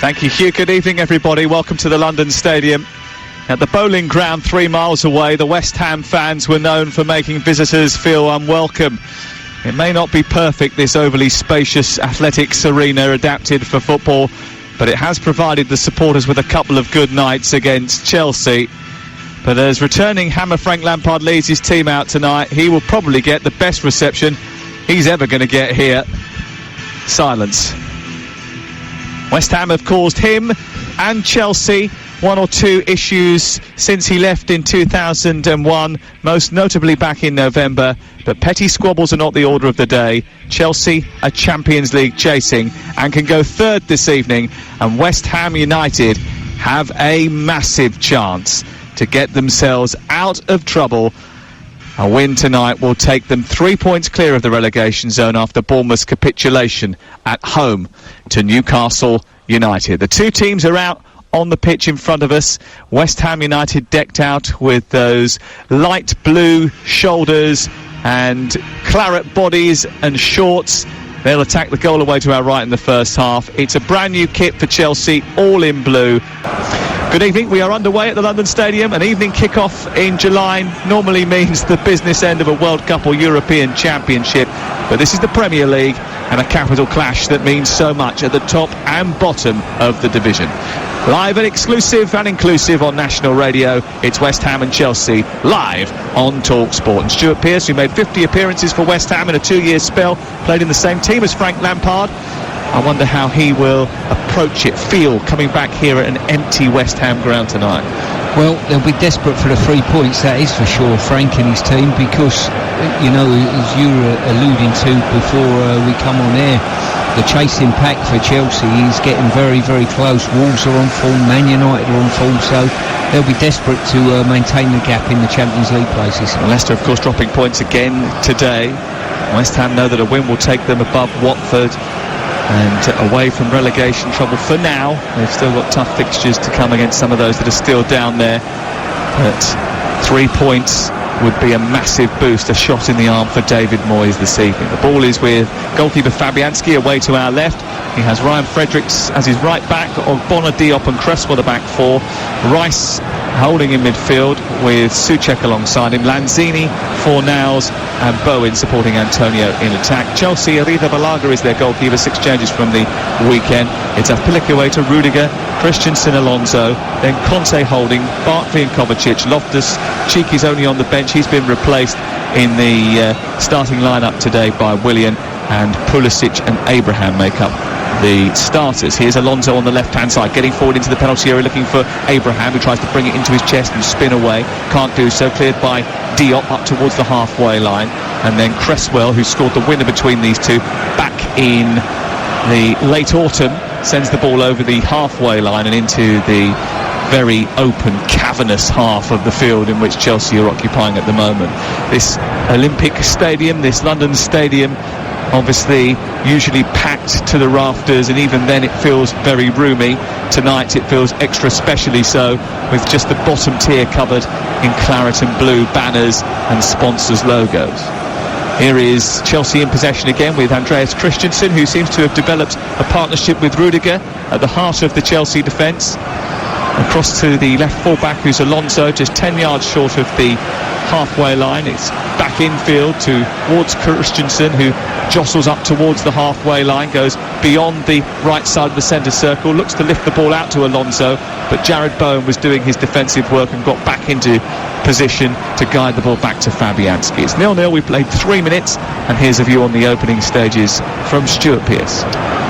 Thank you, Hugh. Good evening, everybody. Welcome to the London Stadium. At the Bowling Ground, 3 miles away, the West Ham fans were known for making visitors feel unwelcome. It may not be perfect, this overly spacious athletics arena adapted for football, but it has provided the supporters with a couple of good nights against Chelsea. But as returning hammer Frank Lampard leads his team out tonight, he will probably get the best reception he's ever going to get here. Silence. West Ham have caused him and Chelsea one or two issues since he left in 2001, most notably back in November. But petty squabbles are not the order of the day. Chelsea are Champions League chasing and can go third this evening, and West Ham United have a massive chance to get themselves out of trouble. A win tonight will take them 3 points clear of the relegation zone after Bournemouth's capitulation at home to Newcastle United. The two teams are out on the pitch in front of us. West Ham United decked out with those light blue shoulders and claret bodies and shorts. They'll attack the goal away to our right in the first half. It's a brand new kit for Chelsea, all in blue. Good evening. We are underway at the London Stadium. An evening kick-off in July normally means the business end of a World Cup or European Championship, but this is the Premier League and a capital clash that means so much at the top and bottom of the division. Live and exclusive and inclusive on national radio, it's West Ham and Chelsea, live on TalkSport. And Stuart Pearce, who made 50 appearances for West Ham in a 2-year spell, played in the same team as Frank Lampard. I wonder how he will approach it, feel, coming back here at an empty West Ham ground tonight. Well, they'll be desperate for the 3 points, that is for sure, Frank and his team, because, you know, as you were alluding to before we come on air, the chasing pack for Chelsea is getting very, very close. Wolves are on form, Man United are on form, so they'll be desperate to maintain the gap in the Champions League places. And Leicester, of course, dropping points again today. West Ham know that a win will take them above Watford and away from relegation trouble for now. They've still got tough fixtures to come against some of those that are still down there, but 3 points would be a massive boost, a shot in the arm for David Moyes this evening. The ball is with goalkeeper Fabianski away to our left. He has Ryan Fredericks as his right back, Ogbonna, Diop and Cresswell the back four. Rice holding in midfield with Souček alongside him. Lanzini, Fornals and Bowen supporting Antonio in attack. Chelsea, Arida Balaga is their goalkeeper. 6 changes from the weekend. It's Azpilicueta, Rudiger, Christensen, Alonso, then Conte holding, Barkley and Kovacic. Loftus Cheek is only on the bench. He's been replaced in the starting lineup today by Willian, and Pulisic and Abraham make up the starters. Here's Alonso on the left-hand side, getting forward into the penalty area, looking for Abraham, who tries to bring it into his chest and spin away. Can't do so. Cleared by Diop up towards the halfway line. And then Cresswell, who scored the winner between these two back in the late autumn, sends the ball over the halfway line and into the very open, cavernous half of the field in which Chelsea are occupying at the moment. This Olympic Stadium, this London Stadium, obviously usually packed to the rafters, and even then it feels very roomy. Tonight it feels extra specially so, with just the bottom tier covered in claret and blue banners and sponsors' logos. Here is Chelsea in possession again with Andreas Christensen, who seems to have developed a partnership with Rudiger at the heart of the Chelsea defence. Across to the left full-back, who's Alonso, just 10 yards short of the halfway line. It's back infield towards Christensen, who jostles up towards the halfway line, goes beyond the right side of the centre circle, looks to lift the ball out to Alonso, but Jared Bowen was doing his defensive work and got back into position to guide the ball back to Fabianski. It's 0-0, we played 3 minutes, and here's a view on the opening stages from Stuart Pearce.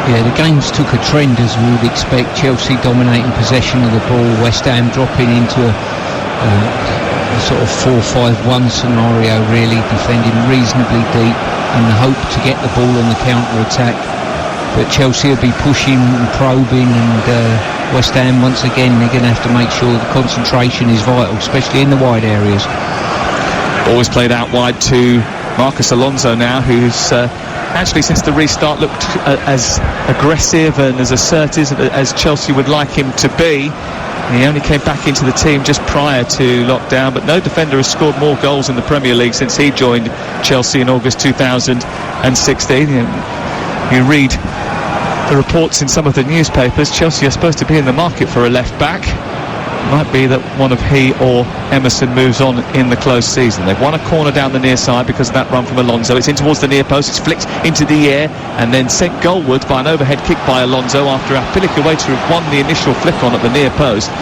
Yeah, the games took a trend as we would expect. Chelsea dominating possession of the ball, West Ham dropping into a sort of 4-5-1 scenario, really, defending reasonably deep in the hope to get the ball on the counter-attack. But Chelsea will be pushing and probing, and West Ham, once again, they're going to have to make sure the concentration is vital, especially in the wide areas. Always played out wide to Marcos Alonso now, who's actually since the restart looked as aggressive and as assertive as Chelsea would like him to be. He only came back into the team just prior to lockdown, but no defender has scored more goals in the Premier League since he joined Chelsea in August 2016. You read the reports in some of the newspapers, Chelsea are supposed to be in the market for a left-back. Might be that one of he or Emerson moves on in the close season. They've won a corner down the near side because of that run from Alonso. It's in towards the near post, it's flicked into the air and then sent goalward by an overhead kick by Alonso after Azpilicueta had won the initial flick on at the near post.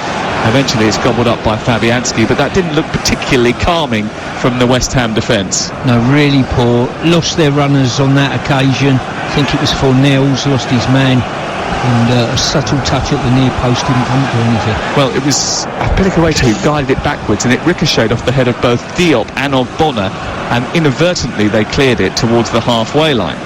Eventually it's gobbled up by Fabianski, but that didn't look particularly calming from the West Ham defence. No, really poor. Lost their runners on that occasion. I think it was Fornells, lost his man. And a subtle touch at the near post didn't come to anything. Well, it was Azpilicueta who guided it backwards and it ricocheted off the head of both Diop and Ogbonna, and inadvertently they cleared it towards the halfway line.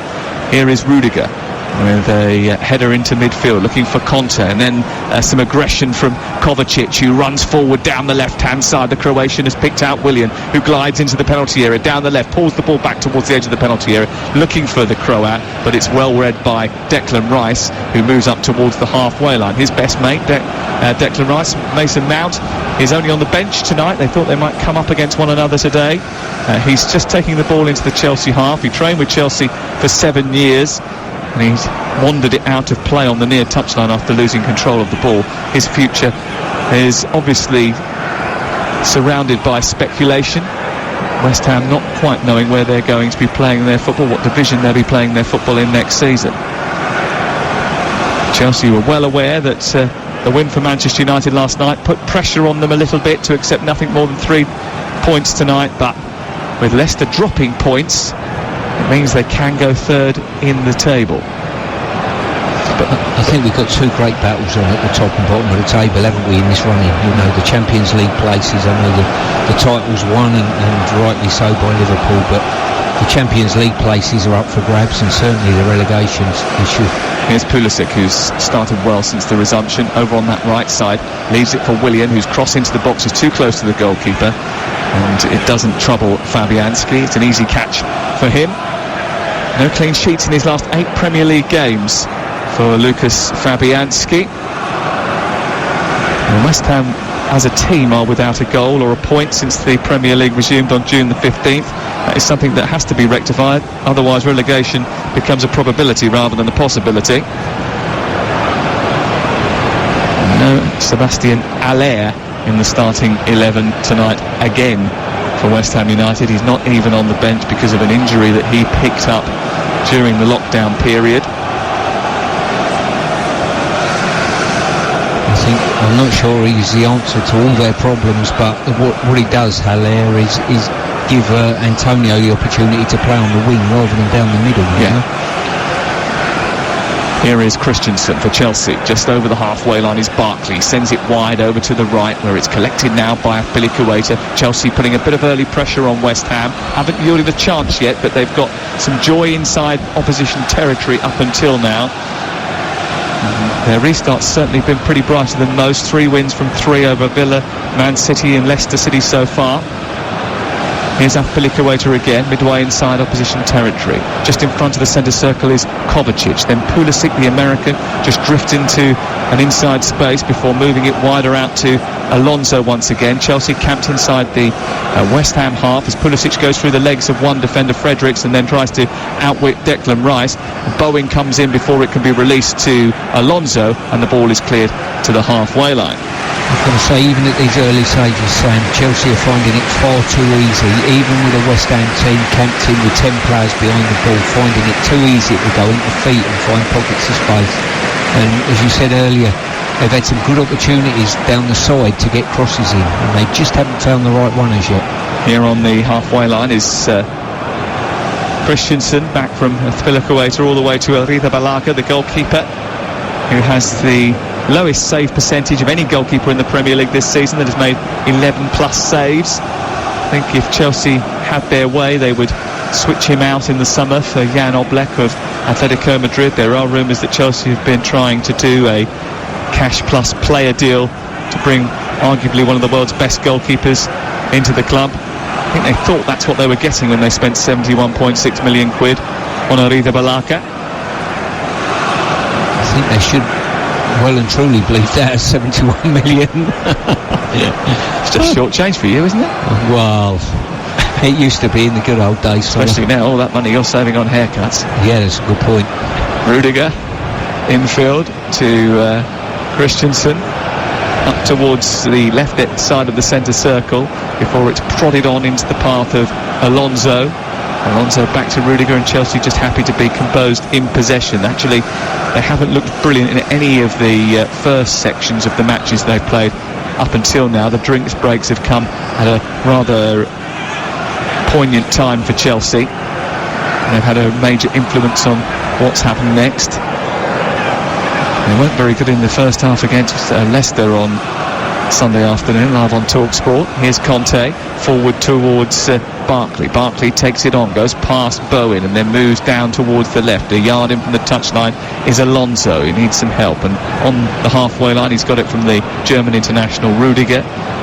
Here is Rudiger with a header into midfield looking for Conte, and then some aggression from Kovacic, who runs forward down the left hand side. The Croatian has picked out Willian, who glides into the penalty area down the left, pulls the ball back towards the edge of the penalty area looking for the Croat, but it's well read by Declan Rice, who moves up towards the halfway line. His best mate Declan Rice, Mason Mount, is only on the bench tonight. They thought they might come up against one another today. He's just taking the ball into the Chelsea half. He trained with Chelsea for 7 years and he's wandered it out of play on the near touchline after losing control of the ball. His future is obviously surrounded by speculation. West Ham not quite knowing where they're going to be playing their football, what division they'll be playing their football in next season. Chelsea were well aware that the win for Manchester United last night put pressure on them a little bit to accept nothing more than 3 points tonight, but with Leicester dropping points, it means they can go third in the table. But I think we've got 2 great battles on at the top and bottom of the table, haven't we, in this running? You know, the Champions League places, I know the title's won and rightly so by Liverpool, but the Champions League places are up for grabs, and certainly the relegation's issue. Here's Pulisic, who's started well since the resumption, over on that right side, leaves it for Willian, who's crossed into the box, is too close to the goalkeeper, and it doesn't trouble Fabianski. It's an easy catch for him. No clean sheets in his last 8 Premier League games for Lucas Fabianski. And West Ham as a team are without a goal or a point since the Premier League resumed on June the 15th. That is something that has to be rectified, otherwise relegation becomes a probability rather than a possibility. No Sebastian Haller in the starting 11 tonight again for West Ham United. He's not even on the bench because of an injury that he picked up during the lockdown period. I'm not sure he's the answer to all their problems, but what he does, Haller, is give Antonio the opportunity to play on the wing rather than down the middle. You know? Here is Christensen for Chelsea. Just over the halfway line is Barkley. Sends it wide over to the right, where it's collected now by Azpilicueta. Chelsea putting a bit of early pressure on West Ham. Haven't yielded a chance yet, but they've got some joy inside opposition territory up until now. Their restart's certainly been pretty brighter than most. 3 wins from 3 over Villa, Man City and Leicester City so far. Here's Azpilicueta again, midway inside opposition territory. Just in front of the centre circle is Kovacic. Then Pulisic, the American, just drifts into an inside space before moving it wider out to Alonso once again. Chelsea camped inside the West Ham half as Pulisic goes through the legs of one defender, Fredericks, and then tries to outwit Declan Rice. Bowen comes in before it can be released to Alonso, and the ball is cleared to the halfway line. I've got to say, even at these early stages, Sam, Chelsea are finding it far too easy, even with a West Ham team camped in with 10 players behind the ball, finding it too easy to go into feet and find pockets of space. And as you said earlier, they've had some good opportunities down the side to get crosses in, and they just haven't found the right one as yet. Here on the halfway line is Christensen, back from Azpilicueta all the way to Arrizabalaga, the goalkeeper, who has the lowest save percentage of any goalkeeper in the Premier League this season, that has made 11 plus saves. I think if Chelsea had their way, they would switch him out in the summer for Jan Oblak of Atletico Madrid. There are rumours that Chelsea have been trying to do a cash plus player deal to bring arguably one of the world's best goalkeepers into the club. I think they thought that's what they were getting when they spent 71.6 million quid on Arrizabalaga. I think they should well and truly believe that at 71 million. It's just short change for you, isn't it? Well, it used to be in the good old days. Especially now, all that money you're saving on haircuts. Yeah, that's a good point. Rudiger infield to Christensen, up towards the left side of the centre circle before it's prodded on into the path of Alonso. Alonso back to Rudiger, and Chelsea just happy to be composed in possession. Actually, they haven't looked brilliant in any of the first sections of the matches they've played up until now. The drinks breaks have come at a rather poignant time for Chelsea. They've had a major influence on what's happened next. They weren't very good in the first half against Leicester on Sunday afternoon, live on TalkSport. Here's Conte, forward towards Barkley. Barkley takes it on, goes past Bowen, and then moves down towards the left. A yard in from the touchline is Alonso. He needs some help, and on the halfway line he's got it from the German international Rudiger.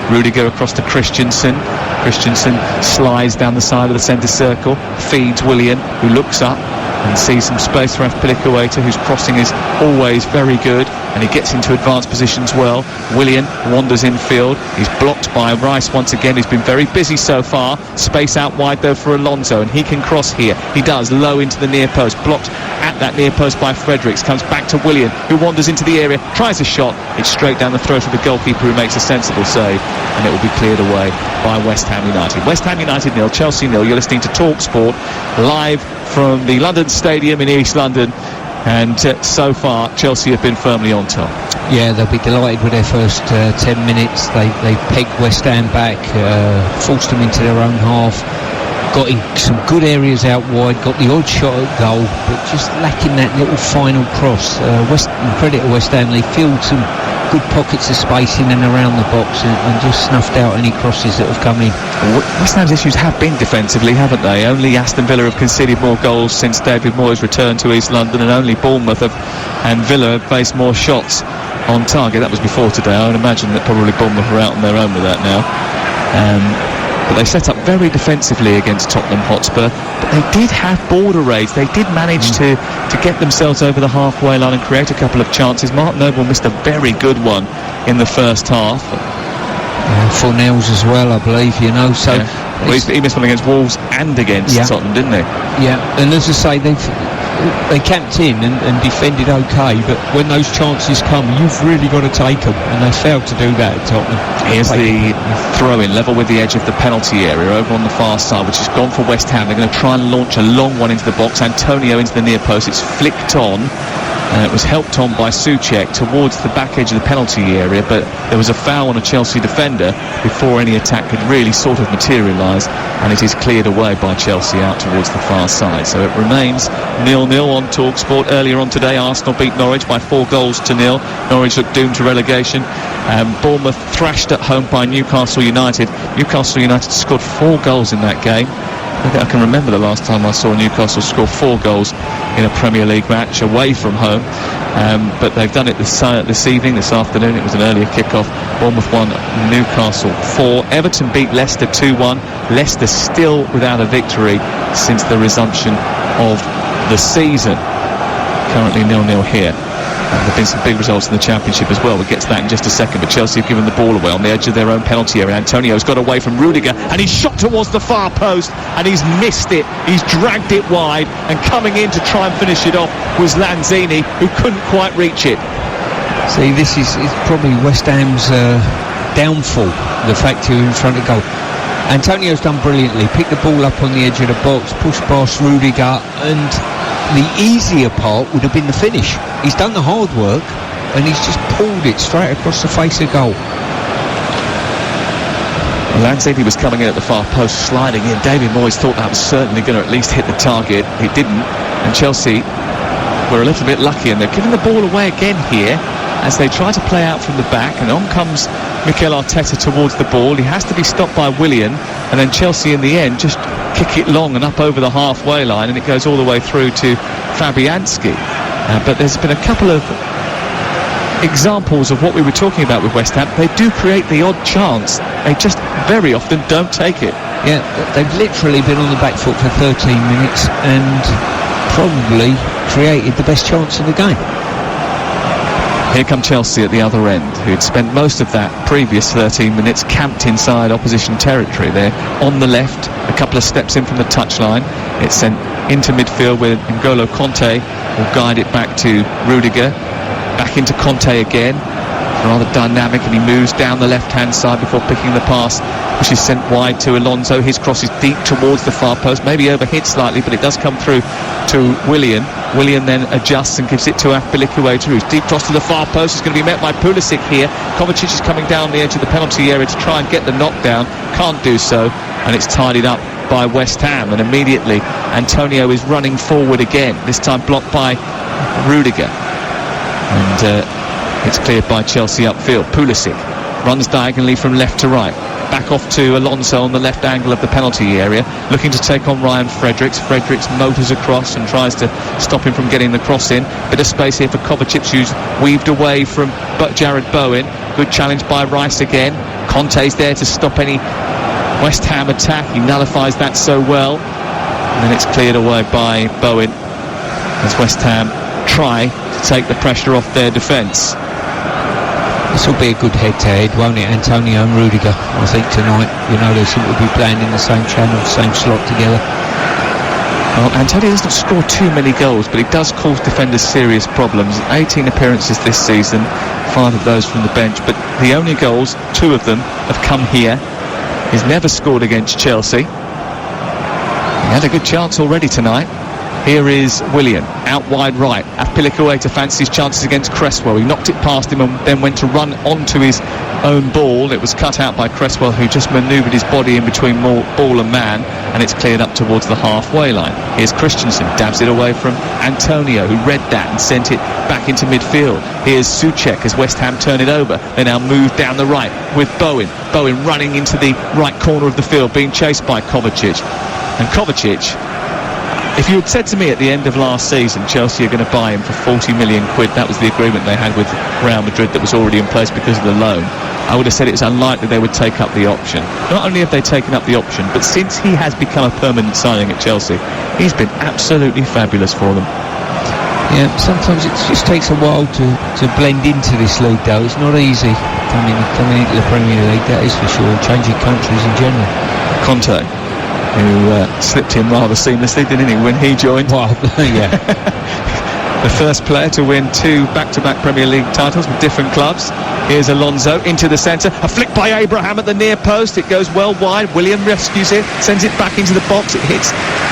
Rudiger across to Christensen. Christensen slides down the side of the centre circle, feeds Willian, who looks up and sees some space for Azpilicueta, whose crossing is always very good, and he gets into advanced positions well. Willian wanders infield. He's blocked by Rice once again, who's been very busy so far. Space out wide though for Alonso, and he can cross here. He does, low into the near post, blocked at that near post by Fredericks. Comes back to Willian, who wanders into the area, tries a shot. It's straight down the throat of the goalkeeper, who makes a sensible save, and it will be cleared away by West Ham United. West Ham United 0, Chelsea 0. You're listening to TalkSport live from the London Stadium in East London, and so far Chelsea have been firmly on top. Yeah, they'll be delighted with their first 10 minutes. They pegged West Ham back, forced them into their own half, got in some good areas out wide, got the odd shot at goal, but just lacking that little final cross. Credit to West Ham, they filled some good pockets of space in and around the box and just snuffed out any crosses that have come in. West Ham's issues have been defensively, haven't they? Only Aston Villa have conceded more goals since David Moyes returned to East London, and only Bournemouth and Villa have faced more shots on target. That was before today. I would imagine that probably Bournemouth are out on their own with that now. But they set up very defensively against Tottenham Hotspur, but they did have border raids. They did manage to get themselves over the halfway line and create a couple of chances. Mark Noble missed a very good one in the first half. Fornells as well, I believe, so yeah. Well, he missed one against Wolves and against Tottenham, didn't he? Yeah, and as I say, they camped in and defended okay, but when those chances come, you've really got to take them, and they failed to do that at Tottenham. Here's the throw-in, level with the edge of the penalty area over on the far side, which has gone for West Ham. They're going to try and launch a long one into the box. Antonio into the near post. It's flicked on. It was helped on by Souček towards the back edge of the penalty area, but there was a foul on a Chelsea defender before any attack could really sort of materialise, and it is cleared away by Chelsea out towards the far side. So it remains 0-0 on TalkSport. Earlier on today, Arsenal beat Norwich by 4-0. Norwich looked doomed to relegation. Bournemouth thrashed at home by Newcastle United. Newcastle United scored 4 goals in that game. I can remember the last time I saw Newcastle score 4 goals in a Premier League match away from home, but they've done it this afternoon. It was an earlier kick-off. Bournemouth 1, Newcastle 4. Everton beat Leicester 2-1. Leicester still without a victory since the resumption of the season. Currently 0-0 here. There have been some big results in the Championship as well. We'll get to that in just a second, but Chelsea have given the ball away on the edge of their own penalty area. Antonio's got away from Rudiger, and he's shot towards the far post, and he's missed it. He's dragged it wide, and coming in to try and finish it off was Lanzini, who couldn't quite reach it. See, this is probably West Ham's downfall, the fact you're in front of goal. Antonio's done brilliantly, picked the ball up on the edge of the box, pushed past Rudiger, and the easier part would have been the finish. He's done the hard work, and he's just pulled it straight across the face of goal. Lanzini was coming in at the far post, sliding in. David Moyes thought that was certainly going to at least hit the target. It didn't, and Chelsea were a little bit lucky, and they're giving the ball away again here as they try to play out from the back, and on comes Mikel Arteta towards the ball. He has to be stopped by Willian, and then Chelsea in the end just kick it long and up over the halfway line, and it goes all the way through to Fabianski. But there's been a couple of examples of what we were talking about with West Ham. They do create the odd chance, they just very often don't take it. Yeah, they've literally been on the back foot for 13 minutes and probably created the best chance of the game. Here come Chelsea at the other end, who'd spent most of that previous 13 minutes camped inside opposition territory. They're on the left, a couple of steps in from the touchline. It's sent into midfield with N'Golo Conte will guide it back to Rudiger. Back into Conte again. Rather dynamic, and he moves down the left-hand side before picking the pass, which is sent wide to Alonso. His cross is deep towards the far post, maybe overhit slightly, but it does come through to Willian. Willian then adjusts and gives it to Azpilicueta, who's deep cross to the far post. Is going to be met by Pulisic here. Kovacic is coming down the edge of the penalty area to try and get the knockdown. Can't do so, and it's tidied up by West Ham, and immediately Antonio is running forward again, this time blocked by Rudiger. And it's cleared by Chelsea upfield. Pulisic runs diagonally from left to right. Back off to Alonso on the left angle of the penalty area, looking to take on Ryan Fredericks. Fredericks motors across and tries to stop him from getting the cross in. Bit of space here for Kovacic, who's weaved away from Jared Bowen. Good challenge by Rice again. Conte's there to stop any West Ham attack. He nullifies that so well. And then it's cleared away by Bowen as West Ham try to take the pressure off their defence. This will be a good head-to-head, won't it, Antonio and Rudiger, I think, tonight. You know, they seem to be playing in the same channel, same slot together. Well, Antonio doesn't score too many goals, but he does cause defenders serious problems. 18 appearances this season, 5 of those from the bench, but the only goals, 2 of them, have come here. He's never scored against Chelsea. He had a good chance already tonight. Here is Willian, out wide right. Azpilicueta fancies chances against Cresswell. He knocked it past him and then went to run onto his own ball. It was cut out by Cresswell, who just manoeuvred his body in between ball and man, and it's cleared up towards the halfway line. Here's Christensen, dabs it away from Antonio, who read that and sent it back into midfield. Here's Souček as West Ham turn it over. They now move down the right with Bowen. Bowen running into the right corner of the field, being chased by Kovacic. And Kovacic, if you had said to me at the end of last season Chelsea are going to buy him for 40 million quid, that was the agreement they had with Real Madrid that was already in place because of the loan, I would have said it's unlikely they would take up the option. Not only have they taken up the option, but since he has become a permanent signing at Chelsea, he's been absolutely fabulous for them. Yeah, sometimes it just takes a while to blend into this league, though. It's not easy coming into the Premier League, that is for sure, changing countries in general. Conte, who slipped in rather seamlessly, didn't he, when he joined? Well, yeah. The first player to win 2 back-to-back Premier League titles with different clubs. Here's Alonso into the centre. A flick by Abraham at the near post. It goes well wide. Willian rescues it, sends it back into the box. It hits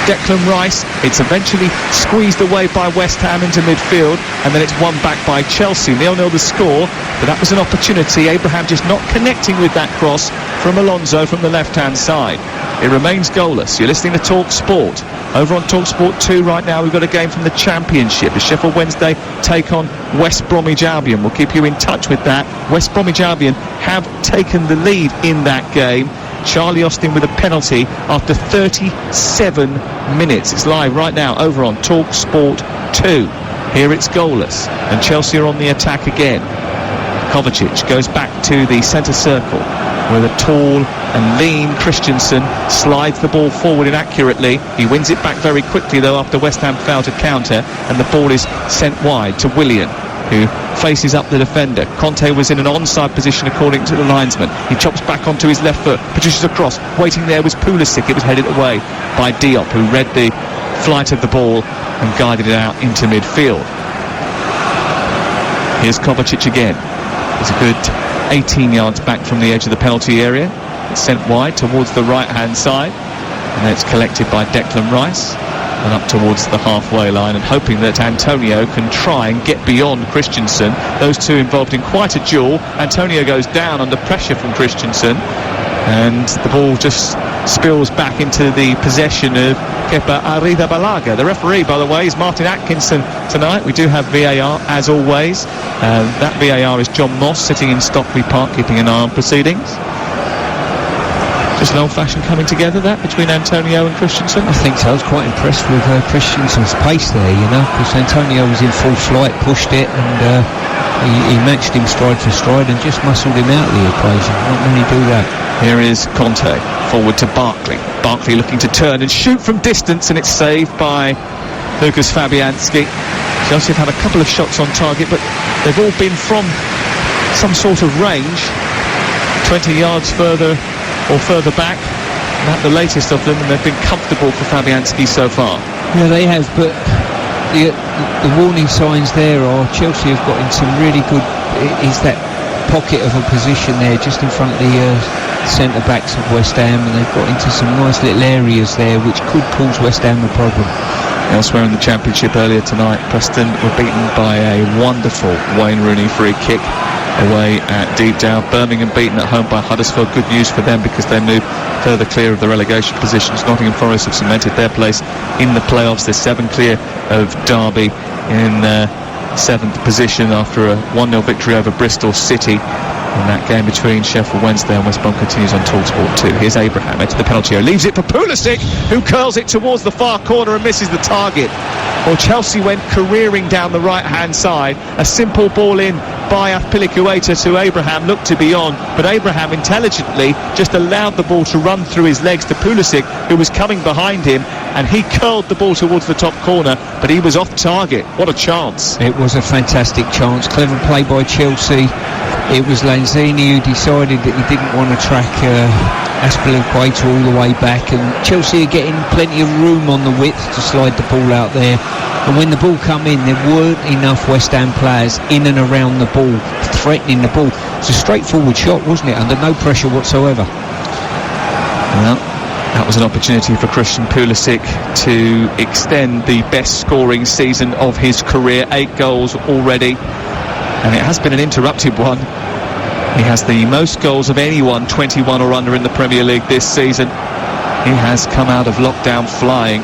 Declan Rice. It's eventually squeezed away by West Ham into midfield, and then it's won back by Chelsea. 0-0 the score, but that was an opportunity. Abraham just not connecting with that cross from Alonso from the left-hand side. It remains goalless. You're listening to Talk Sport. Over on Talk Sport 2 right now, we've got a game from the Championship. The Sheffield Wednesday take on West Bromwich Albion. We'll keep you in touch with that. West Bromwich Albion have taken the lead in that game. Charlie Austin with a penalty after 37 minutes. It's live right now over on Talk Sport 2. Here it's goalless, and Chelsea are on the attack again. Kovacic goes back to the centre circle, where the tall and lean Christensen slides the ball forward inaccurately. He wins it back very quickly, though, after West Ham failed to counter, and the ball is sent wide to Willian, who faces up the defender. Conte was in an onside position according to the linesman. He chops back onto his left foot, produces a cross. Waiting there was Pulisic. It was headed away by Diop, who read the flight of the ball and guided it out into midfield. Here's Kovacic again. It's a good 18 yards back from the edge of the penalty area. It's sent wide towards the right-hand side, and then it's collected by Declan Rice and up towards the halfway line, and hoping that Antonio can try and get beyond Christensen. Those two involved in quite a duel. Antonio goes down under pressure from Christensen, and the ball just spills back into the possession of Kepa Arrizabalaga. The referee, by the way, is Martin Atkinson tonight. We do have VAR as always. That VAR is John Moss, sitting in Stockley Park keeping an eye on proceedings. Just an old-fashioned coming together, that, between Antonio and Christensen? I think so. I was quite impressed with Christensen's pace there, you know, because Antonio was in full flight, pushed it, and he matched him stride for stride and just muscled him out of the equation. Not many do that. Here is Conte, forward to Barkley. Barkley looking to turn and shoot from distance, and it's saved by Lucas Fabianski. Chelsea have had a couple of shots on target, but they've all been from some sort of range, 20 yards further or further back, not the latest of them, and they've been comfortable for Fabianski so far. Yeah, they have, but the warning signs there are Chelsea have got in some really good. Is that pocket of a position there just in front of the centre backs of West Ham, and they've got into some nice little areas there which could cause West Ham a problem. Elsewhere in the Championship earlier tonight, Preston were beaten by a wonderful Wayne Rooney free kick away at Deepdale. Birmingham beaten at home by Huddersfield. Good news for them because they move further clear of the relegation positions. Nottingham Forest have cemented their place in the playoffs. They're 7 clear of Derby in 7th position after a 1-0 victory over Bristol City. And that game between Sheffield Wednesday and West Brom continues on TalkSport 2. Here's Abraham into the penalty area, leaves it for Pulisic, who curls it towards the far corner and misses the target. Well, Chelsea went careering down the right-hand side. A simple ball in by Azpilicueta to Abraham, looked to be on, but Abraham intelligently just allowed the ball to run through his legs to Pulisic, who was coming behind him, and he curled the ball towards the top corner, but he was off target. What a chance. It was a fantastic chance. Clever play by Chelsea. It was Lanzini who decided that he didn't want to track Azpilicueta all the way back, and Chelsea are getting plenty of room on the width to slide the ball out there. And when the ball come in, there weren't enough West Ham players in and around the ball, threatening the ball. It's a straightforward shot, wasn't it? Under no pressure whatsoever. Well, that was an opportunity for Christian Pulisic to extend the best scoring season of his career. 8 goals already, and it has been an interrupted one. He has the most goals of anyone 21 or under in the Premier League this season. He has come out of lockdown flying.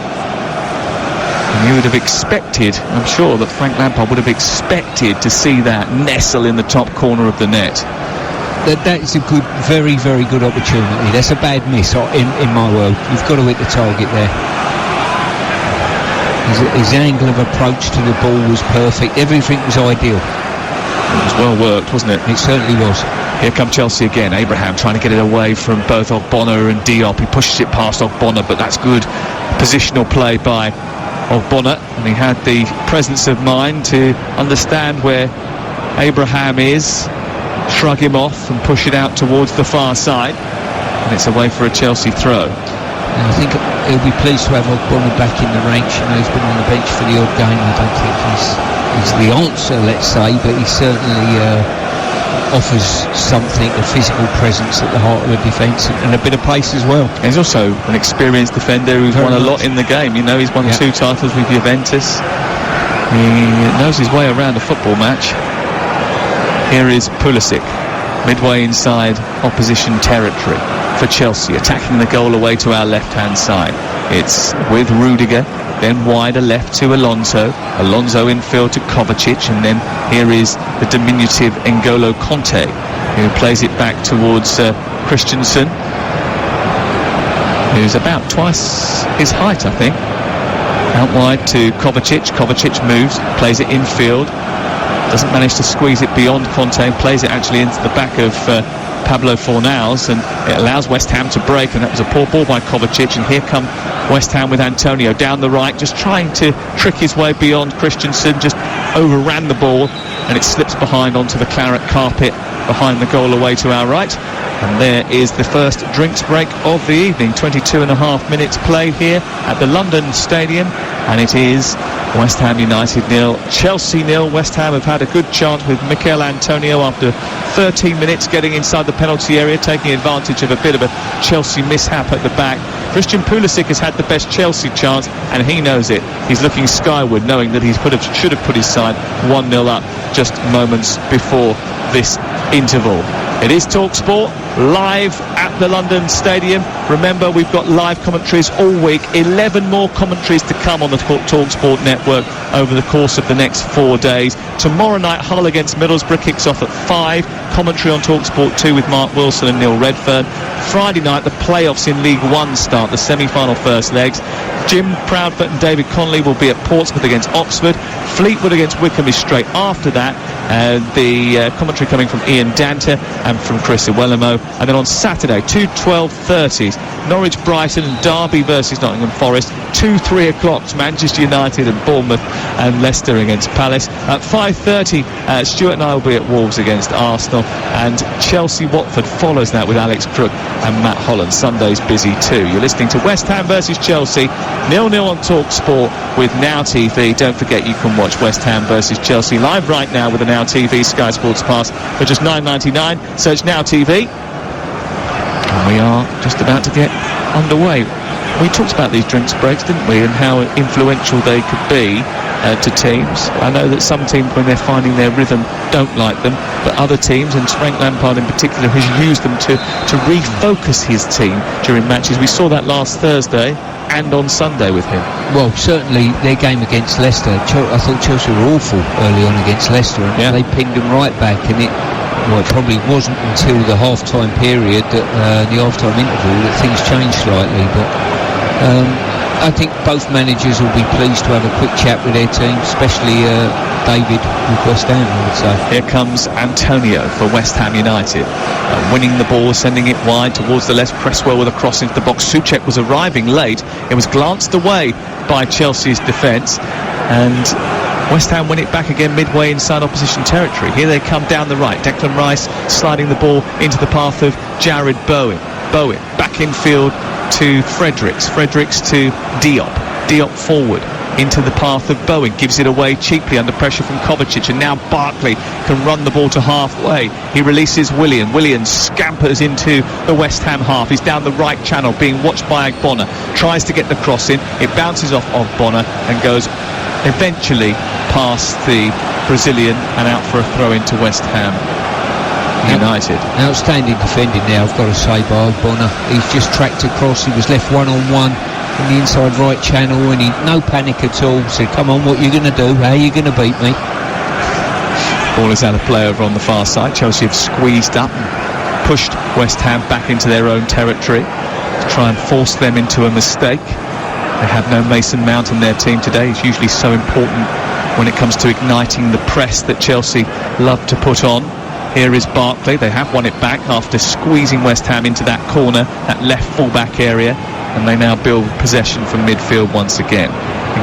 And you would have expected, I'm sure that Frank Lampard would have expected to see that nestle in the top corner of the net. That is a good, very, very good opportunity. That's a bad miss in my world. You've got to hit the target there. His angle of approach to the ball was perfect. Everything was ideal. It was well worked, wasn't it? It certainly was. Here come Chelsea again. Abraham trying to get it away from both Ogbonna and Diop. He pushes it past Ogbonna, but that's good positional play by Ogbonna, and he had the presence of mind to understand where Abraham is, shrug him off and push it out towards the far side, and it's away for a Chelsea throw. And I think he'll be pleased to have Ogbonna back in the ranks. You know, he's been on the bench for the odd game. I don't think he's the answer, let's say, but he certainly offers something, a physical presence at the heart of the defence, and a bit of pace as well. He's also an experienced defender who's won a lot in the game. You know, he's won 2 titles with Juventus. He knows his way around a football match. Here is Pulisic, midway inside opposition territory for Chelsea, attacking the goal away to our left-hand side. It's with Rudiger, then wider left to Alonso infield to Kovacic, and then here is the diminutive N'Golo Kanté, who plays it back towards Christensen, who's about twice his height, I think. Out wide to Kovacic. Kovacic moves, plays it infield, doesn't manage to squeeze it beyond Kanté, plays it actually into the back of Pablo Fornals, and it allows West Ham to break, and that was a poor ball by Kovacic. And here come West Ham with Antonio down the right, just trying to trick his way beyond Christensen, just overran the ball, and it slips behind onto the claret carpet behind the goal away to our right. And there is the first drinks break of the evening. 22.5 minutes played here at the London Stadium, and it is West Ham United 0, Chelsea 0. West Ham have had a good chance with Mikel Antonio after 13 minutes getting inside the penalty area, taking advantage of a bit of a Chelsea mishap at the back. Christian Pulisic has had the best Chelsea chance, and he knows it. He's looking skyward, knowing that he should have put his side 1-0 up just moments before this interval. It is TalkSport, live at the London Stadium. Remember, we've got live commentaries all week. 11 more commentaries to come on the TalkSport network over the course of the next 4 days. Tomorrow night, Hull against Middlesbrough kicks off at 5. Commentary on TalkSport 2 with Mark Wilson and Neil Redfern. Friday night, the playoffs in League One start, the semi-final first legs. Jim Proudfoot and David Connolly will be at Portsmouth against Oxford. Fleetwood against Wickham is straight after that. The commentary coming from Ian Danta and from Chris Iwelumo. And then on Saturday, 2 12:30s, Norwich Brighton and Derby versus Nottingham Forest. 2 3 o'clocks, Manchester United and Bournemouth and Leicester against Palace. At 5:30, Stuart and I will be at Wolves against Arsenal, and Chelsea-Watford follows that with Alex Crook and Matt Holland. Sunday's busy too. You're listening to West Ham versus Chelsea, 0-0 on TalkSport with Now TV. Don't forget you can watch West Ham versus Chelsea live right now with the Now TV Sky Sports Pass for just $9.99. Search Now TV. And we are just about to get underway. We talked about these drinks breaks, didn't we, and how influential they could be to teams. I know that some teams, when they're finding their rhythm, don't like them, but other teams, and Frank Lampard in particular, has used them to refocus his team during matches. We saw that last Thursday and on Sunday with him. Well, certainly their game against Leicester, I thought Chelsea were awful early on against Leicester, and they pinned them right back, and it probably wasn't until the half-time period, that the half-time interval, that things changed slightly. But I think both managers will be pleased to have a quick chat with their team, especially David with West Ham, I would say. Here comes Antonio for West Ham United, winning the ball, sending it wide towards the left. Cresswell with a cross into the box. Souček was arriving late. It was glanced away by Chelsea's defence, and West Ham win it back again midway inside opposition territory. Here they come down the right. Declan Rice sliding the ball into the path of Jared Bowen. Bowen back infield to Fredericks to Diop forward into the path of Bowen, gives it away cheaply under pressure from Kovacic, and now Barkley can run the ball to halfway. He releases Willian scampers into the West Ham half. He's down the right channel being watched by Agbona, tries to get the cross in, it bounces off Agbona and goes eventually past the Brazilian and out for a throw into West Ham United. Outstanding defending there, I've got to say, by Agbona. He's just tracked across, he was left one-on-one in the inside right channel, and he, no panic at all, said, come on, what are you going to do? How are you going to beat me? Ball is out of play over on the far side. Chelsea have squeezed up and pushed West Ham back into their own territory to try and force them into a mistake. They have no Mason Mount in their team today. It's usually so important when it comes to igniting the press that Chelsea love to put on. Here is Barkley. They have won it back after squeezing West Ham into that corner, that left full-back area, and they now build possession from midfield once again.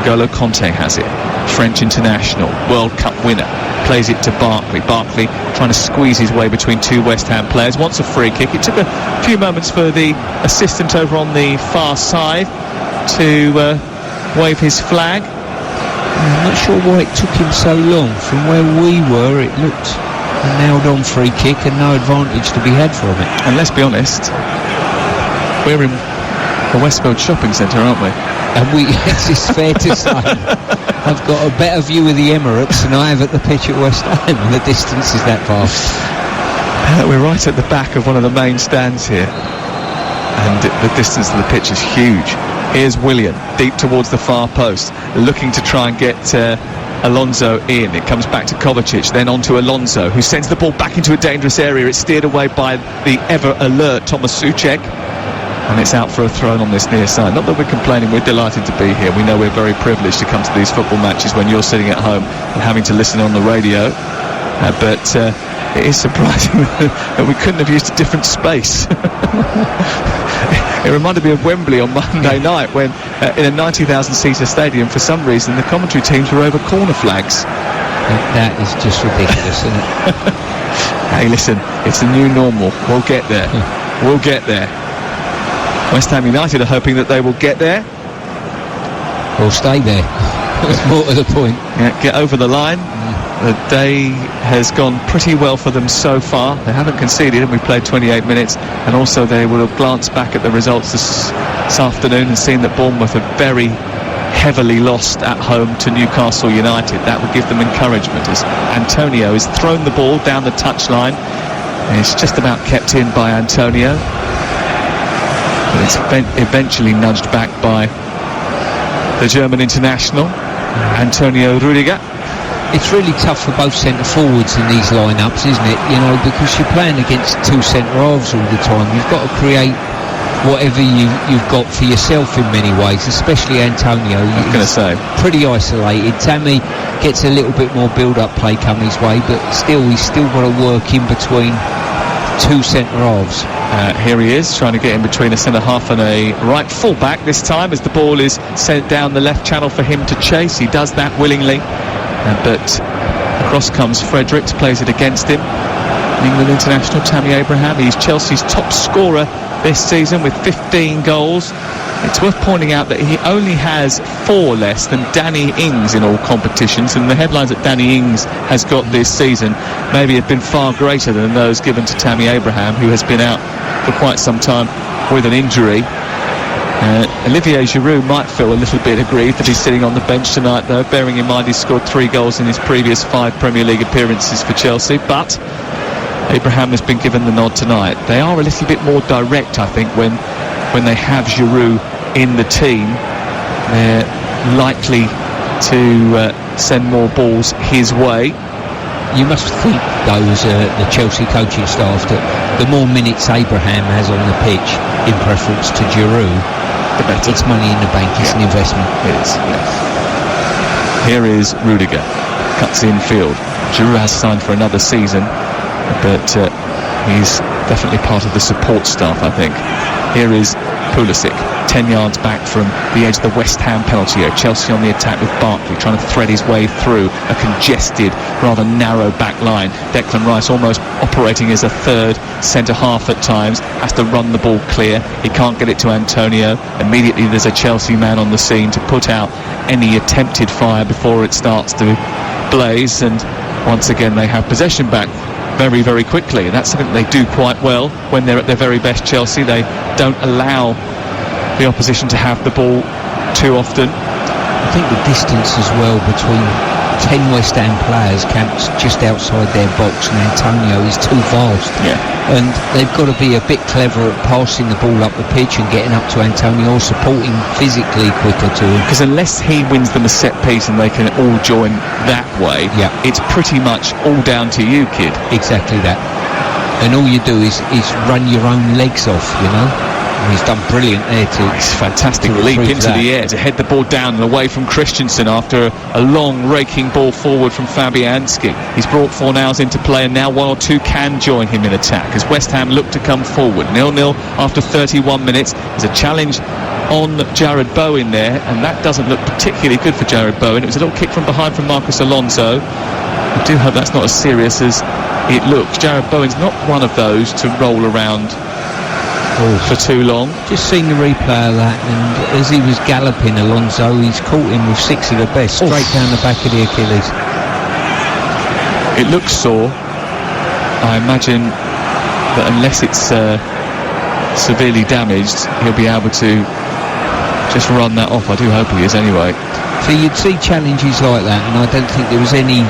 N'Golo Kanté has it. French international, World Cup winner, plays it to Barkley. Barkley trying to squeeze his way between two West Ham players, wants a free kick. It took a few moments for the assistant over on the far side to wave his flag. I'm not sure why it took him so long. From where we were, it looked a nailed-on free kick and no advantage to be had from it. And let's be honest, we're in the Westfield Shopping Centre, aren't we? And yes, it's fair to say, I've got a better view of the Emirates than I have at the pitch at West Ham. The distance is that vast. We're right at the back of one of the main stands here, and the distance to the pitch is huge. Here's Willian, deep towards the far post, looking to try and get Alonso in. It comes back to Kovacic, then on to Alonso, who sends the ball back into a dangerous area. It's steered away by the ever-alert Thomas Souček, and it's out for a throw on this near side. Not that we're complaining, we're delighted to be here. We know we're very privileged to come to these football matches when you're sitting at home and having to listen on the radio, but it is surprising that we couldn't have used a different space. It reminded me of Wembley on Monday night when in a 90,000-seater stadium, for some reason the commentary teams were over corner flags. That is just ridiculous, isn't it? Hey, listen, it's the new normal. We'll get there. We'll get there. West Ham United are hoping that they will get there. Or stay there. That's more to the point. Yeah, get over the line. The day has gone pretty well for them so far. They haven't conceded, and we've played 28 minutes. And also they will have glanced back at the results this afternoon and seen that Bournemouth have very heavily lost at home to Newcastle United. That will give them encouragement as Antonio has thrown the ball down the touchline. It's just about kept in by Antonio. But it's eventually nudged back by the German international, Antonio Rudiger. It's really tough for both centre-forwards in these lineups, isn't it? You know, because you're playing against two centre-halves all the time. You've got to create whatever you've got for yourself in many ways, especially Antonio. I was going to say. Pretty isolated. Tammy gets a little bit more build-up play come his way, but he's still got to work in between two centre-halves. Here he is, trying to get in between a centre-half and a right full-back this time, as the ball is sent down the left channel for him to chase. He does that willingly, but across comes Fredericks, plays it against him. England international Tammy Abraham, he's Chelsea's top scorer this season with 15 goals. It's worth pointing out that he only has 4 less than Danny Ings in all competitions, and the headlines that Danny Ings has got this season maybe have been far greater than those given to Tammy Abraham, who has been out for quite some time with an injury. Olivier Giroud might feel a little bit aggrieved that he's sitting on the bench tonight, though, bearing in mind he's scored 3 goals in his previous 5 Premier League appearances for Chelsea. But Abraham has been given the nod tonight. They are a little bit more direct, I think, when they have Giroud in the team. They're likely to send more balls his way. You must think, though, as the Chelsea coaching staff, that the more minutes Abraham has on the pitch in preference to Giroud, the better. It's money in the bank, it's an investment. It is, yeah. Here is Rudiger, cuts in field. Giroud has signed for another season, but he's definitely part of the support staff, I think. Here is Pulisic, 10 yards back from the edge of the West Ham penalty area. Chelsea on the attack with Barkley trying to thread his way through a congested, rather narrow back line. Declan Rice almost operating as a third centre-half at times, has to run the ball clear. He can't get it to Antonio. Immediately there's a Chelsea man on the scene to put out any attempted fire before it starts to blaze, and once again they have possession back very, very quickly. That's something they do quite well when they're at their very best. Chelsea, they don't allow the opposition to have the ball too often. I think the distance as well between 10 West Ham players camped just outside their box and Antonio is too vast. Yeah. And they've got to be a bit clever at passing the ball up the pitch and getting up to Antonio, or supporting physically quicker to him. Because unless he wins them a set piece and they can all join that way, it's pretty much all down to you, kid. Exactly that. And all you do is run your own legs off, you know. And he's done brilliant there it's fantastic leap into the air to head the ball down and away from Christensen after a long raking ball forward from Fabianski. He's brought Fornals into play, and now 1 or 2 can join him in attack as West Ham look to come forward. 0-0 after 31 minutes. There's a challenge on Jared Bowen there, and that doesn't look particularly good for Jared Bowen. It was a little kick from behind from Marcus Alonso. I do hope that's not as serious as it looks. Jared Bowen's not one of those to roll around for too long. Just seen the replay of that, and as he was galloping Alonso, he's caught him with 6 of the best straight down the back of the Achilles. It looks sore. I imagine that unless it's severely damaged, he'll be able to just run that off. I do hope he is anyway. So you'd see challenges like that, and I don't think there was any